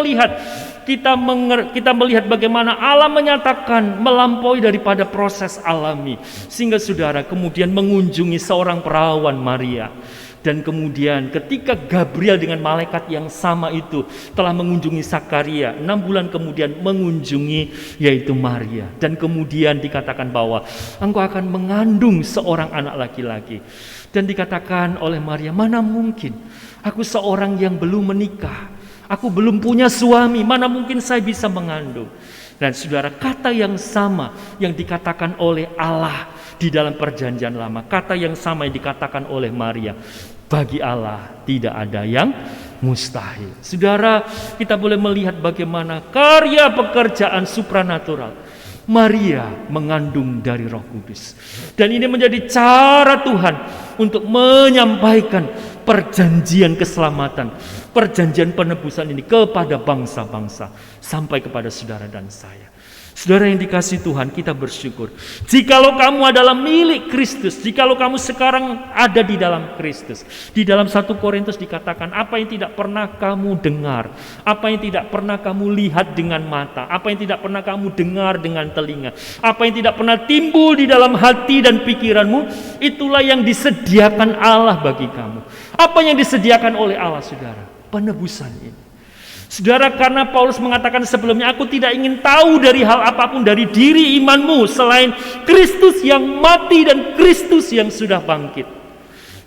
melihat bagaimana Allah menyatakan melampaui daripada proses alami. Sehingga saudara kemudian mengunjungi seorang perawan Maria. Dan kemudian ketika Gabriel dengan malaikat yang sama itu telah mengunjungi Zakaria, 6 bulan kemudian mengunjungi yaitu Maria. Dan kemudian dikatakan bahwa engkau akan mengandung seorang anak laki-laki. Dan dikatakan oleh Maria, mana mungkin aku seorang yang belum menikah, aku belum punya suami, mana mungkin saya bisa mengandung. Dan saudara, kata yang sama yang dikatakan oleh Allah di dalam perjanjian lama, kata yang sama yang dikatakan oleh Maria, bagi Allah tidak ada yang mustahil. Saudara, kita boleh melihat bagaimana karya pekerjaan supranatural. Maria mengandung dari Roh Kudus. Dan ini menjadi cara Tuhan untuk menyampaikan perjanjian keselamatan, perjanjian penebusan ini kepada bangsa-bangsa, sampai kepada saudara dan saya. Saudara yang dikasihi Tuhan, kita bersyukur. Jikalau kamu adalah milik Kristus, jikalau kamu sekarang ada di dalam Kristus. Di dalam 1 Korintus dikatakan, apa yang tidak pernah kamu dengar, apa yang tidak pernah kamu lihat dengan mata, apa yang tidak pernah kamu dengar dengan telinga, apa yang tidak pernah timbul di dalam hati dan pikiranmu, itulah yang disediakan Allah bagi kamu. Apa yang disediakan oleh Allah, saudara? Penebusan ini. Saudara, karena Paulus mengatakan sebelumnya, aku tidak ingin tahu dari hal apapun dari diri imanmu selain Kristus yang mati dan Kristus yang sudah bangkit.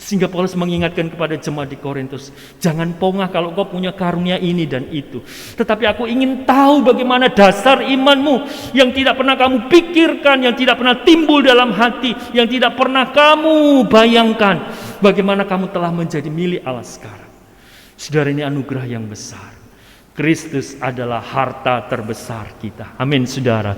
Sehingga Paulus mengingatkan kepada jemaat di Korintus, jangan pongah kalau kau punya karunia ini dan itu. Tetapi aku ingin tahu bagaimana dasar imanmu yang tidak pernah kamu pikirkan, yang tidak pernah timbul dalam hati, yang tidak pernah kamu bayangkan. Bagaimana kamu telah menjadi milik Allah sekarang. Saudara, ini anugerah yang besar. Kristus adalah harta terbesar kita. Amin, saudara.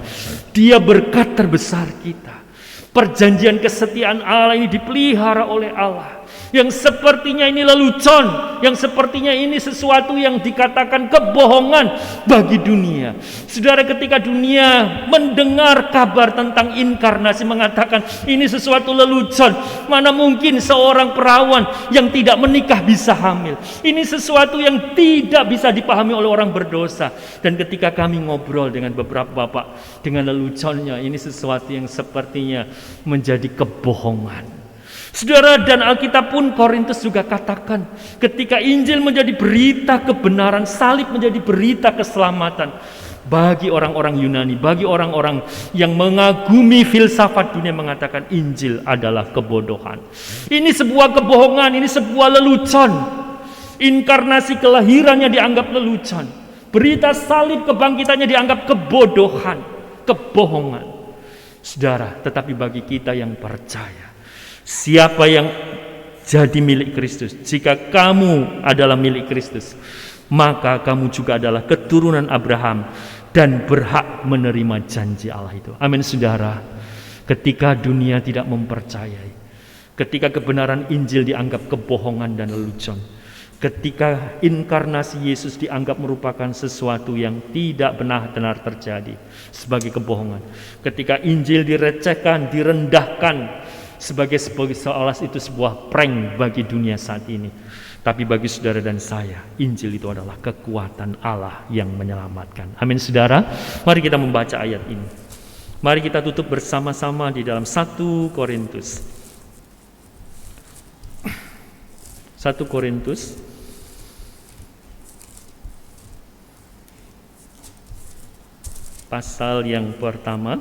Dia berkat terbesar kita. Perjanjian kesetiaan Allah ini dipelihara oleh Allah. Yang sepertinya ini lelucon, yang sepertinya ini sesuatu yang dikatakan kebohongan bagi dunia. Saudara, ketika dunia mendengar kabar tentang inkarnasi mengatakan ini sesuatu lelucon, mana mungkin seorang perawan yang tidak menikah bisa hamil. Ini sesuatu yang tidak bisa dipahami oleh orang berdosa. Dan ketika kami ngobrol dengan beberapa bapak dengan leluconnya, ini sesuatu yang sepertinya menjadi kebohongan. Saudara, dan Alkitab pun Korintus juga katakan, ketika Injil menjadi berita kebenaran, salib menjadi berita keselamatan bagi orang-orang Yunani, bagi orang-orang yang mengagumi filsafat dunia, mengatakan Injil adalah kebodohan. Ini sebuah kebohongan, ini sebuah lelucon. Inkarnasi kelahirannya dianggap lelucon. Berita salib kebangkitannya dianggap kebodohan, kebohongan. Saudara, tetapi bagi kita yang percaya, siapa yang jadi milik Kristus, jika kamu adalah milik Kristus, maka kamu juga adalah keturunan Abraham dan berhak menerima janji Allah itu. Amin, saudara. Ketika dunia tidak mempercayai, ketika kebenaran Injil dianggap kebohongan dan lelucon, ketika inkarnasi Yesus dianggap merupakan sesuatu yang tidak benar-benar terjadi sebagai kebohongan, ketika Injil direcehkan, direndahkan sebagai seolah itu sebuah prank bagi dunia saat ini. Tapi bagi saudara dan saya, Injil itu adalah kekuatan Allah yang menyelamatkan. Amin, saudara. Mari kita membaca ayat ini. Mari kita tutup bersama-sama di dalam 1 Korintus. 1 Korintus pasal yang pertama.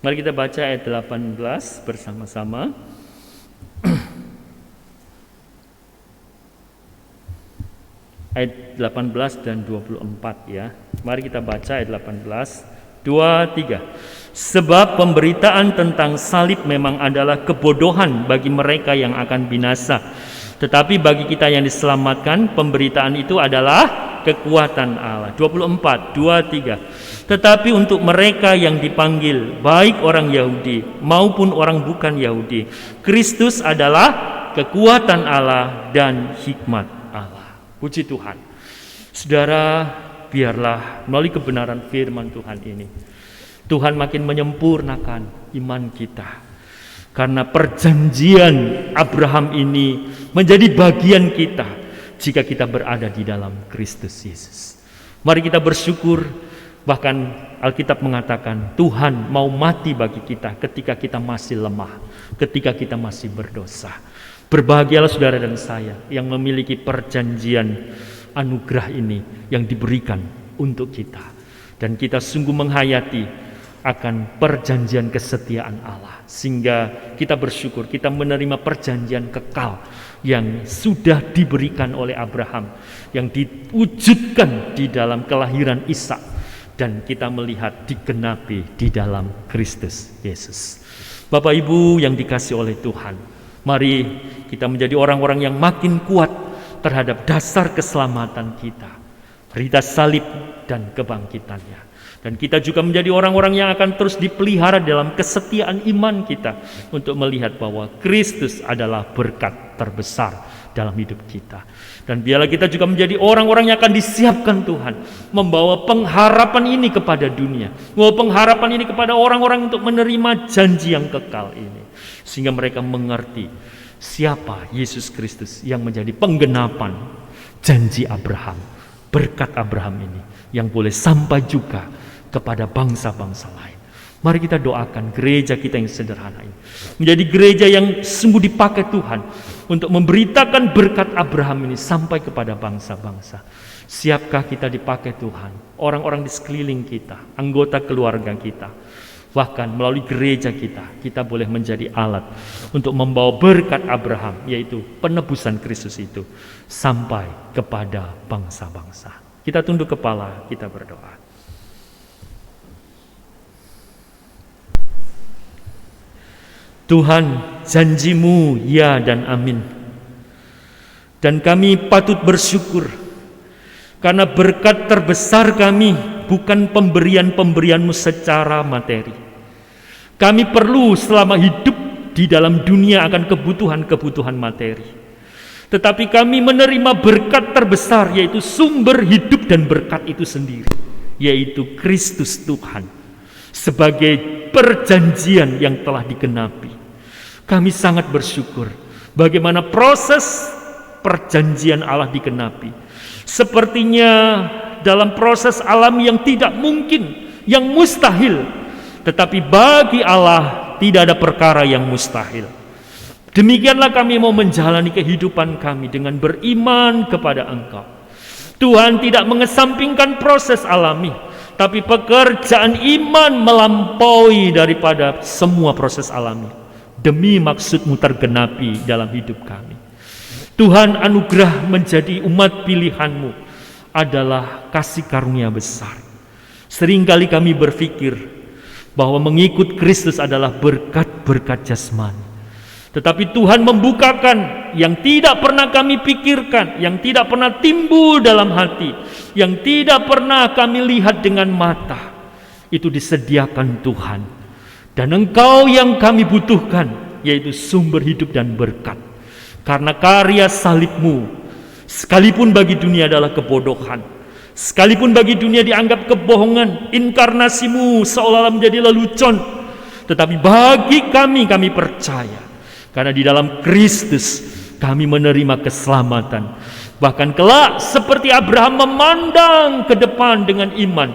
Mari kita baca ayat 18 bersama-sama. Ayat 18 dan 24 ya. Mari kita baca ayat 18, 2, 3. Sebab pemberitaan tentang salib memang adalah kebodohan bagi mereka yang akan binasa. Tetapi bagi kita yang diselamatkan, pemberitaan itu adalah kekuatan Allah. 24, 2, 3. Tetapi untuk mereka yang dipanggil, baik orang Yahudi maupun orang bukan Yahudi, Kristus adalah kekuatan Allah dan hikmat Allah. Puji Tuhan. Saudara, biarlah melalui kebenaran firman Tuhan ini, Tuhan makin menyempurnakan iman kita. Karena perjanjian Abraham ini menjadi bagian kita jika kita berada di dalam Kristus Yesus. Mari kita bersyukur, bahkan Alkitab mengatakan Tuhan mau mati bagi kita ketika kita masih lemah, ketika kita masih berdosa. Berbahagialah saudara dan saya yang memiliki perjanjian anugerah ini yang diberikan untuk kita. Dan kita sungguh menghayati akan perjanjian kesetiaan Allah, sehingga kita bersyukur kita menerima perjanjian kekal yang sudah diberikan oleh Abraham, yang diwujudkan di dalam kelahiran Ishak, dan kita melihat digenapi di dalam Kristus Yesus. Bapak Ibu yang dikasihi oleh Tuhan, mari kita menjadi orang-orang yang makin kuat terhadap dasar keselamatan kita, berita salib dan kebangkitannya. Dan kita juga menjadi orang-orang yang akan terus dipelihara dalam kesetiaan iman kita untuk melihat bahwa Kristus adalah berkat terbesar dalam hidup kita. Dan biarlah kita juga menjadi orang-orang yang akan disiapkan Tuhan, membawa pengharapan ini kepada dunia, membawa pengharapan ini kepada orang-orang untuk menerima janji yang kekal ini, sehingga mereka mengerti siapa Yesus Kristus yang menjadi penggenapan janji Abraham, berkat Abraham ini yang boleh sampai juga kepada bangsa-bangsa lain. Mari kita doakan gereja kita yang sederhana ini menjadi gereja yang sungguh dipakai Tuhan untuk memberitakan berkat Abraham ini sampai kepada bangsa-bangsa. Siapkah kita dipakai Tuhan? Orang-orang di sekeliling kita, anggota keluarga kita, bahkan melalui gereja kita boleh menjadi alat untuk membawa berkat Abraham, yaitu penebusan Kristus itu sampai kepada bangsa-bangsa. Kita tunduk kepala, kita berdoa. Tuhan, janji-Mu ya dan amin. Dan kami patut bersyukur karena berkat terbesar kami bukan pemberian-pemberian-Mu secara materi. Kami perlu selama hidup di dalam dunia akan kebutuhan-kebutuhan materi. Tetapi kami menerima berkat terbesar, yaitu sumber hidup dan berkat itu sendiri, yaitu Kristus Tuhan sebagai perjanjian yang telah digenapi. Kami sangat bersyukur bagaimana proses perjanjian Allah digenapi. Sepertinya dalam proses alami yang tidak mungkin, yang mustahil, tetapi bagi Allah tidak ada perkara yang mustahil. Demikianlah kami mau menjalani kehidupan kami dengan beriman kepada Engkau. Tuhan tidak mengesampingkan proses alami, tapi pekerjaan iman melampaui daripada semua proses alami, demi maksud-Mu tergenapi dalam hidup kami. Tuhan, anugerah menjadi umat pilihan-Mu adalah kasih karunia besar. Seringkali kami berpikir bahwa mengikut Kristus adalah berkat-berkat jasmani. Tetapi Tuhan membukakan yang tidak pernah kami pikirkan, yang tidak pernah timbul dalam hati, yang tidak pernah kami lihat dengan mata. Itu disediakan Tuhan. Dan Engkau yang kami butuhkan, yaitu sumber hidup dan berkat. Karena karya salib-Mu, sekalipun bagi dunia adalah kebodohan, sekalipun bagi dunia dianggap kebohongan, inkarnasi-Mu seolah-olah menjadi lelucon, tetapi bagi kami percaya. Karena di dalam Kristus kami menerima keselamatan. Bahkan kelak seperti Abraham memandang ke depan dengan iman,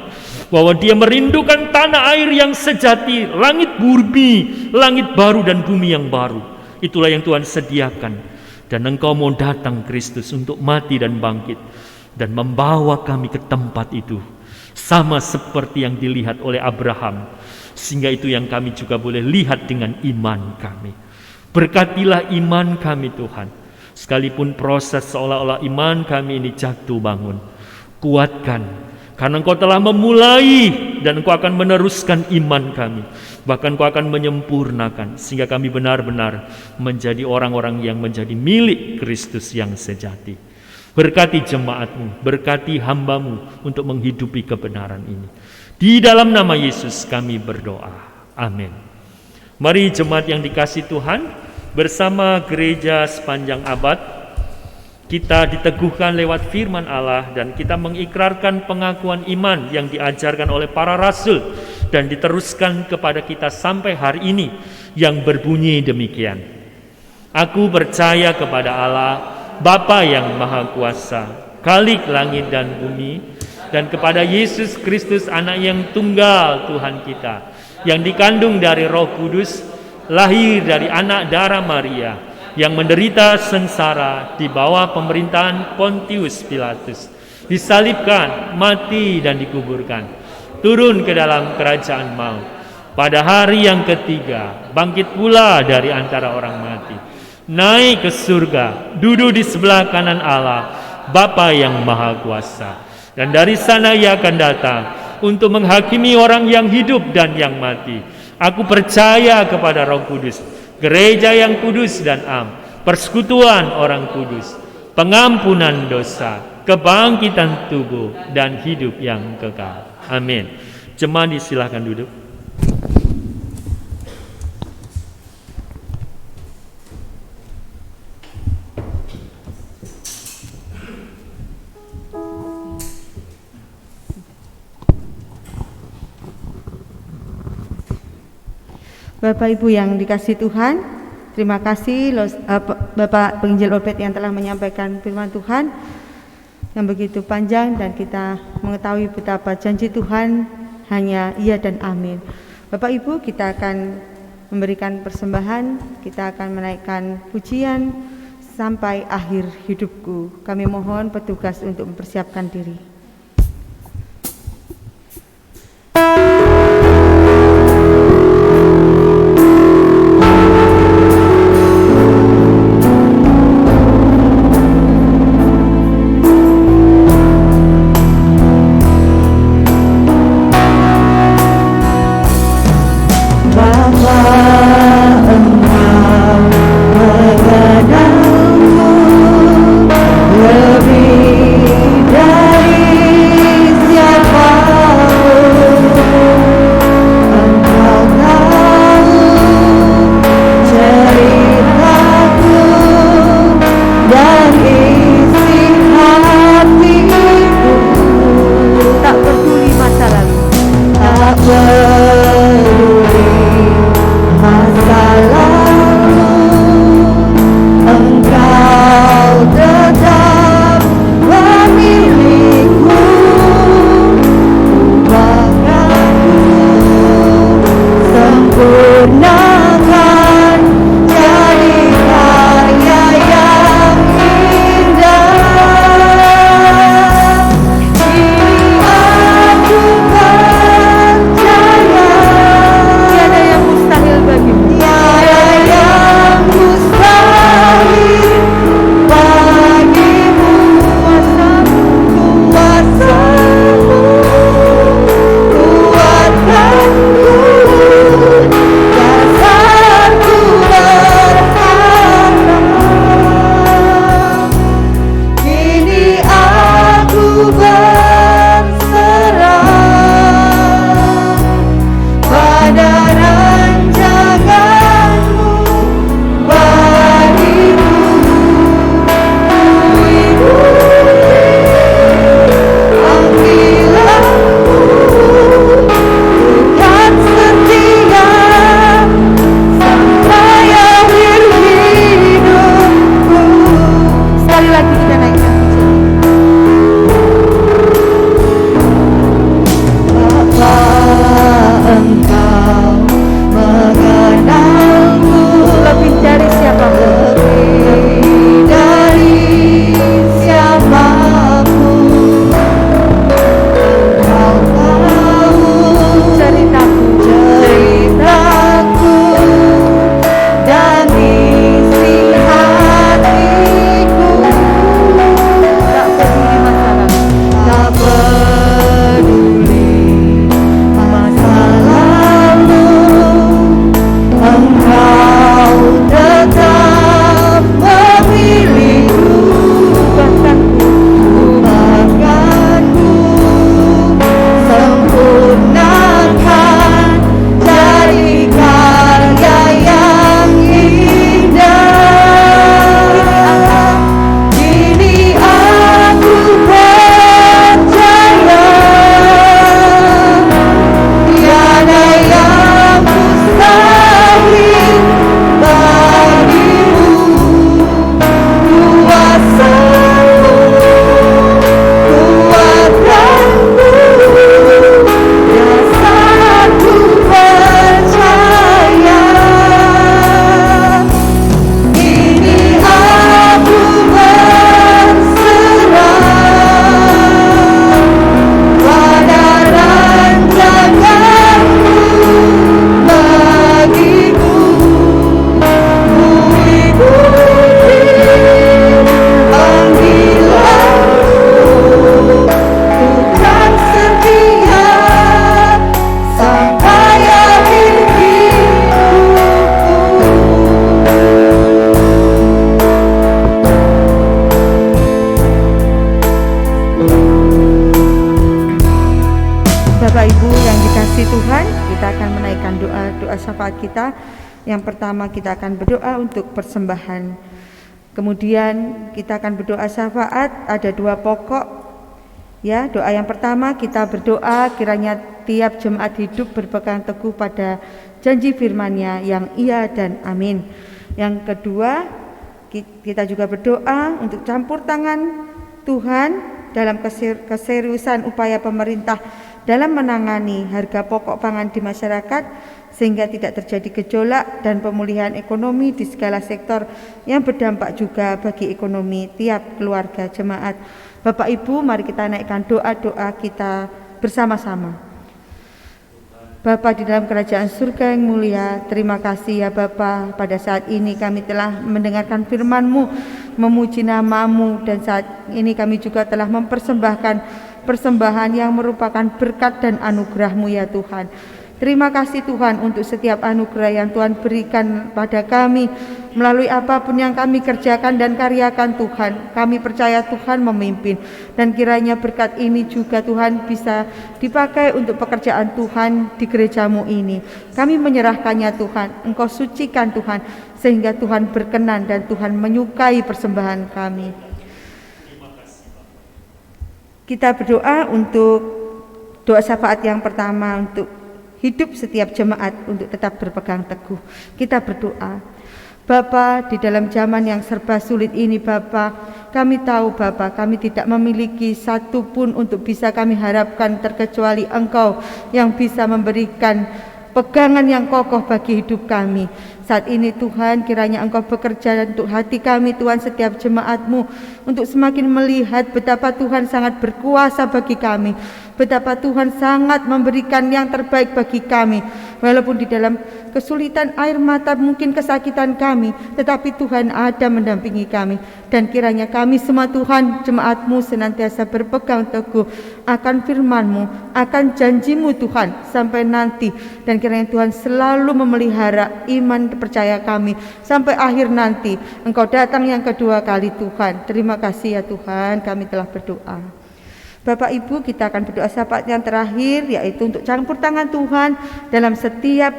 bahwa dia merindukan tanah air yang sejati, langit bumi, langit baru dan bumi yang baru. Itulah yang Tuhan sediakan. Dan Engkau mau datang Kristus untuk mati dan bangkit dan membawa kami ke tempat itu, sama seperti yang dilihat oleh Abraham. Sehingga itu yang kami juga boleh lihat dengan iman kami. Berkatilah iman kami Tuhan. Sekalipun proses seolah-olah iman kami ini jatuh bangun, kuatkan, karena Engkau telah memulai dan Engkau akan meneruskan iman kami. Bahkan Engkau akan menyempurnakan sehingga kami benar-benar menjadi orang-orang yang menjadi milik Kristus yang sejati. Berkati jemaat-Mu, berkati hamba-Mu untuk menghidupi kebenaran ini. Di dalam nama Yesus kami berdoa. Amin. Mari jemaat yang dikasihi Tuhan, bersama gereja sepanjang abad, kita diteguhkan lewat firman Allah dan kita mengikrarkan pengakuan iman yang diajarkan oleh para rasul dan diteruskan kepada kita sampai hari ini yang berbunyi demikian. Aku percaya kepada Allah, Bapa yang Maha Kuasa, Khalik langit dan bumi, dan kepada Yesus Kristus anak yang tunggal Tuhan kita, yang dikandung dari Roh Kudus, lahir dari anak darah Maria, yang menderita sengsara di bawah pemerintahan Pontius Pilatus, disalibkan, mati dan dikuburkan, turun ke dalam kerajaan maut. Pada hari yang ketiga, bangkit pula dari antara orang mati, naik ke surga, duduk di sebelah kanan Allah, Bapa yang Maha Kuasa. Dan dari sana Ia akan datang untuk menghakimi orang yang hidup dan yang mati. Aku percaya kepada Roh Kudus, gereja yang kudus dan am, persekutuan orang kudus, pengampunan dosa, kebangkitan tubuh, dan hidup yang kekal. Amin. Jemaat silakan duduk. Bapak Ibu yang dikasihi Tuhan, terima kasih Bapak Penginjil Obed yang telah menyampaikan firman Tuhan yang begitu panjang dan kita mengetahui betapa janji Tuhan hanya iya dan amin. Bapak Ibu, kita akan memberikan persembahan, kita akan menaikkan pujian sampai akhir hidupku. Kami mohon petugas untuk mempersiapkan diri. Lebih dari syafaat kita. Yang pertama kita akan berdoa untuk persembahan. Kemudian kita akan berdoa syafaat, ada 2 pokok. Ya, doa yang pertama kita berdoa kiranya tiap jemaat hidup berpegang teguh pada janji firman-Nya yang iya dan amin. Yang kedua, kita juga berdoa untuk campur tangan Tuhan dalam keseriusan upaya pemerintah dalam menangani harga pokok pangan di masyarakat sehingga tidak terjadi gejolak dan pemulihan ekonomi di segala sektor yang berdampak juga bagi ekonomi tiap keluarga jemaat. Bapak Ibu, mari kita naikkan doa-doa kita bersama-sama. Bapa di dalam kerajaan surga yang mulia, terima kasih ya Bapa, pada saat ini kami telah mendengarkan firman-Mu, memuji nama-Mu, dan saat ini kami juga telah mempersembahkan persembahan yang merupakan berkat dan anugerah-Mu ya Tuhan. Terima kasih Tuhan untuk setiap anugerah yang Tuhan berikan pada kami melalui apapun yang kami kerjakan dan karyakan Tuhan. Kami percaya Tuhan memimpin, dan kiranya berkat ini juga Tuhan bisa dipakai untuk pekerjaan Tuhan di gereja-Mu ini. Kami menyerahkannya Tuhan, Engkau sucikan Tuhan, sehingga Tuhan berkenan dan Tuhan menyukai persembahan kami. Kita berdoa untuk doa syafaat yang pertama untuk hidup setiap jemaat untuk tetap berpegang teguh. Kita berdoa, Bapa, di dalam zaman yang serba sulit ini Bapa, kami tahu Bapa, kami tidak memiliki satu pun untuk bisa kami harapkan terkecuali Engkau yang bisa memberikan pegangan yang kokoh bagi hidup kami. Saat ini Tuhan, kiranya Engkau bekerja untuk hati kami Tuhan, setiap jemaat-Mu, untuk semakin melihat betapa Tuhan sangat berkuasa bagi kami, betapa Tuhan sangat memberikan yang terbaik bagi kami. Walaupun di dalam kesulitan air mata mungkin kesakitan kami, tetapi Tuhan ada mendampingi kami. Dan kiranya kami semua Tuhan, jemaat-Mu, senantiasa berpegang teguh akan firman-Mu, akan janji-Mu Tuhan sampai nanti. Dan kiranya Tuhan selalu memelihara iman percaya kami sampai akhir nanti Engkau datang yang kedua kali Tuhan. Terima kasih ya Tuhan, kami telah berdoa. Bapak Ibu, kita akan berdoa syafaat yang terakhir, yaitu untuk campur tangan Tuhan dalam setiap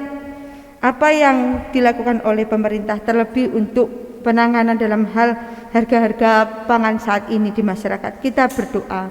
apa yang dilakukan oleh pemerintah, terlebih untuk penanganan dalam hal harga-harga pangan saat ini di masyarakat. Kita berdoa.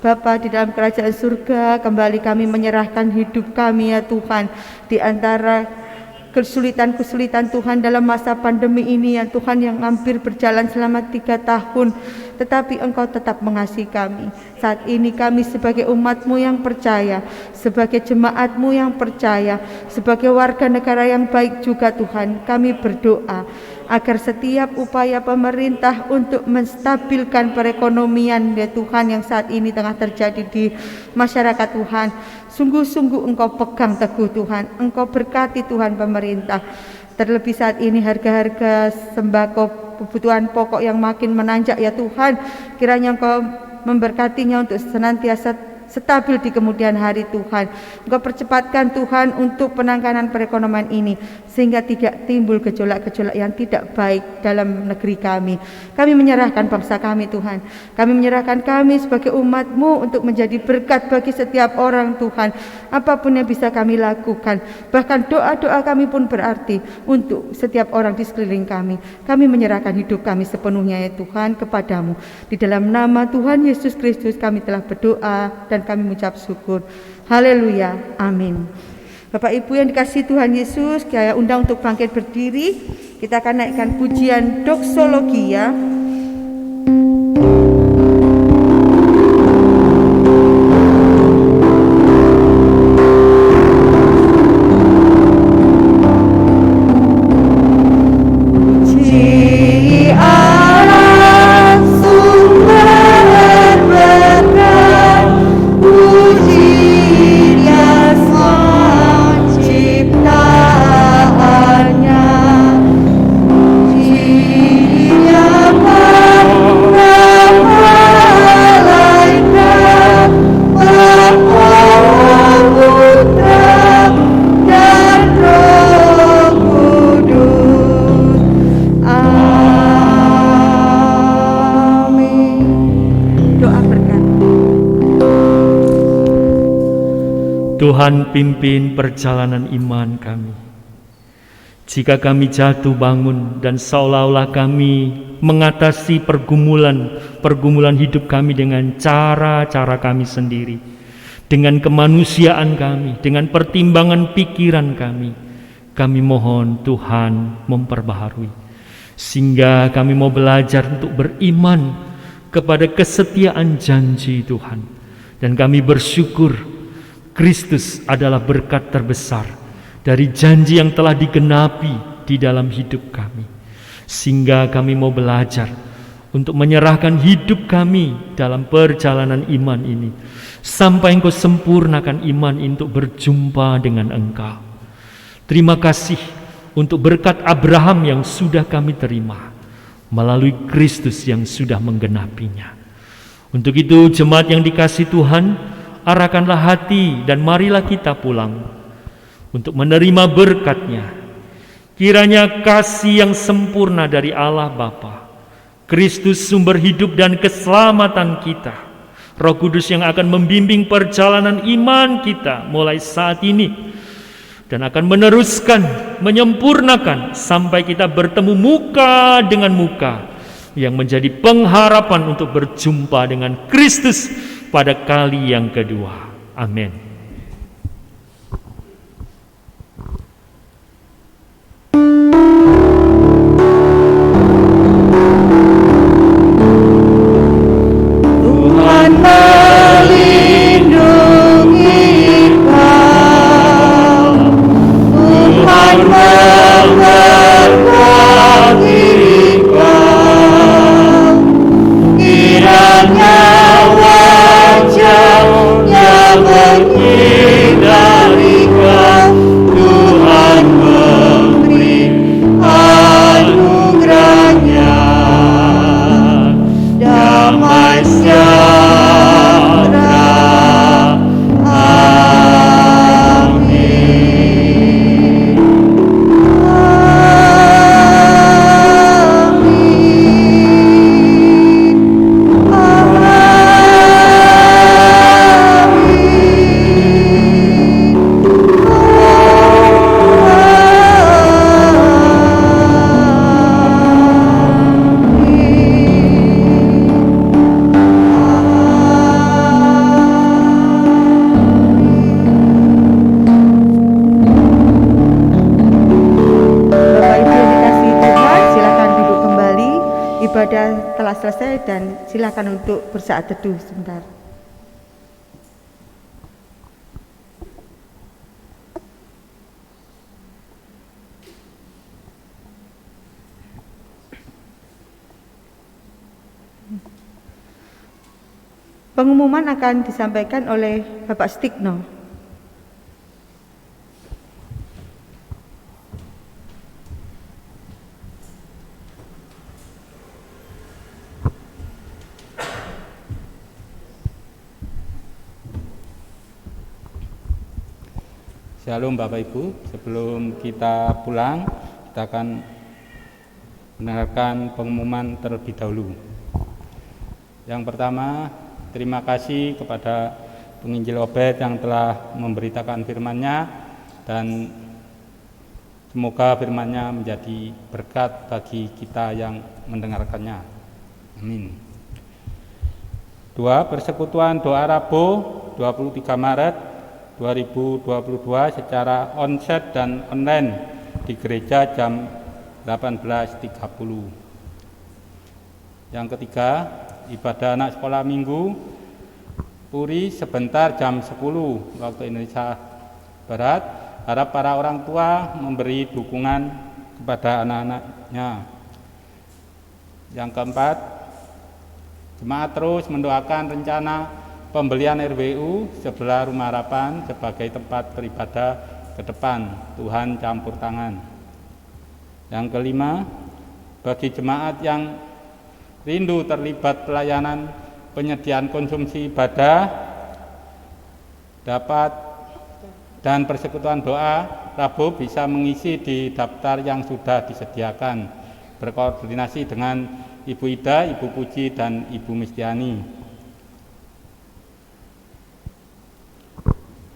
Bapa di dalam kerajaan surga, kembali kami menyerahkan hidup kami ya Tuhan, di antara kesulitan-kesulitan Tuhan dalam masa pandemi ini ya Tuhan, yang hampir berjalan selama 3 tahun, tetapi Engkau tetap mengasihi kami. Saat ini kami sebagai umat-Mu yang percaya, sebagai jemaat-Mu yang percaya, sebagai warga negara yang baik juga Tuhan, kami berdoa agar setiap upaya pemerintah untuk menstabilkan perekonomian ya Tuhan yang saat ini tengah terjadi di masyarakat Tuhan, sungguh-sungguh Engkau pegang teguh Tuhan, Engkau berkati Tuhan pemerintah. Terlebih saat ini harga-harga sembako kebutuhan pokok yang makin menanjak ya Tuhan, kiranya Engkau memberkatinya untuk senantiasa stabil di kemudian hari Tuhan. Engkau percepatkan Tuhan untuk penanganan perekonomian ini, sehingga tidak timbul gejolak-gejolak yang tidak baik dalam negeri kami. Kami menyerahkan bangsa kami Tuhan, kami menyerahkan kami sebagai umat-Mu untuk menjadi berkat bagi setiap orang Tuhan. Apapun yang bisa kami lakukan, bahkan doa-doa kami pun berarti untuk setiap orang di sekeliling kami. Kami menyerahkan hidup kami sepenuhnya ya Tuhan kepadamu. Di dalam nama Tuhan Yesus Kristus kami telah berdoa dan kami mengucap syukur. Haleluya, amin. Bapak Ibu yang dikasihi Tuhan Yesus, saya undang untuk bangkit berdiri. Kita akan naikkan pujian doksologia. Tuhan pimpin perjalanan iman kami. Jika kami jatuh bangun dan seolah-olah kami mengatasi pergumulan hidup kami dengan cara-cara kami sendiri, dengan kemanusiaan kami, dengan pertimbangan pikiran kami mohon Tuhan memperbaharui, sehingga kami mau belajar untuk beriman kepada kesetiaan janji Tuhan, dan kami bersyukur Kristus adalah berkat terbesar dari janji yang telah digenapi di dalam hidup kami, sehingga kami mau belajar untuk menyerahkan hidup kami dalam perjalanan iman ini sampai Engkau sempurnakan iman untuk berjumpa dengan Engkau. Terima kasih untuk berkat Abraham yang sudah kami terima melalui Kristus yang sudah menggenapinya. Untuk itu jemaat yang dikasihi Tuhan, arahkanlah hati dan marilah kita pulang untuk menerima berkat-Nya. Kiranya kasih yang sempurna dari Allah Bapa, Kristus sumber hidup dan keselamatan kita, Roh Kudus yang akan membimbing perjalanan iman kita mulai saat ini dan akan meneruskan, menyempurnakan sampai kita bertemu muka dengan muka, yang menjadi pengharapan untuk berjumpa dengan Kristus pada kali yang kedua. Amin. Ibadah telah selesai dan silakan untuk bersaat teduh sebentar. Pengumuman akan disampaikan oleh Bapak Stigno. Shalom Bapak Ibu, sebelum kita pulang, kita akan mendengarkan pengumuman terlebih dahulu. Yang pertama, terima kasih kepada penginjil Obed yang telah memberitakan firman-Nya, dan semoga firman-Nya menjadi berkat bagi kita yang mendengarkannya. Amin. 2. Persekutuan Doa Rabu 23 Maret 2022 secara onsite dan online di gereja jam 18.30. Yang ketiga, ibadah anak sekolah minggu Puri sebentar jam 10 waktu Indonesia Barat. Harap para orang tua memberi dukungan kepada anak-anaknya. Yang keempat, jemaat terus mendoakan rencana pembelian RWU sebelah Rumah Harapan sebagai tempat beribadah ke depan. Tuhan campur tangan. Yang kelima, bagi jemaat yang rindu terlibat pelayanan penyediaan konsumsi ibadah dan persekutuan doa Rabu bisa mengisi di daftar yang sudah disediakan, berkoordinasi dengan Ibu Ida, Ibu Puji, dan Ibu Mistiani.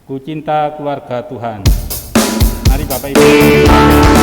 Ku cinta keluarga Tuhan. Mari Bapak Ibu.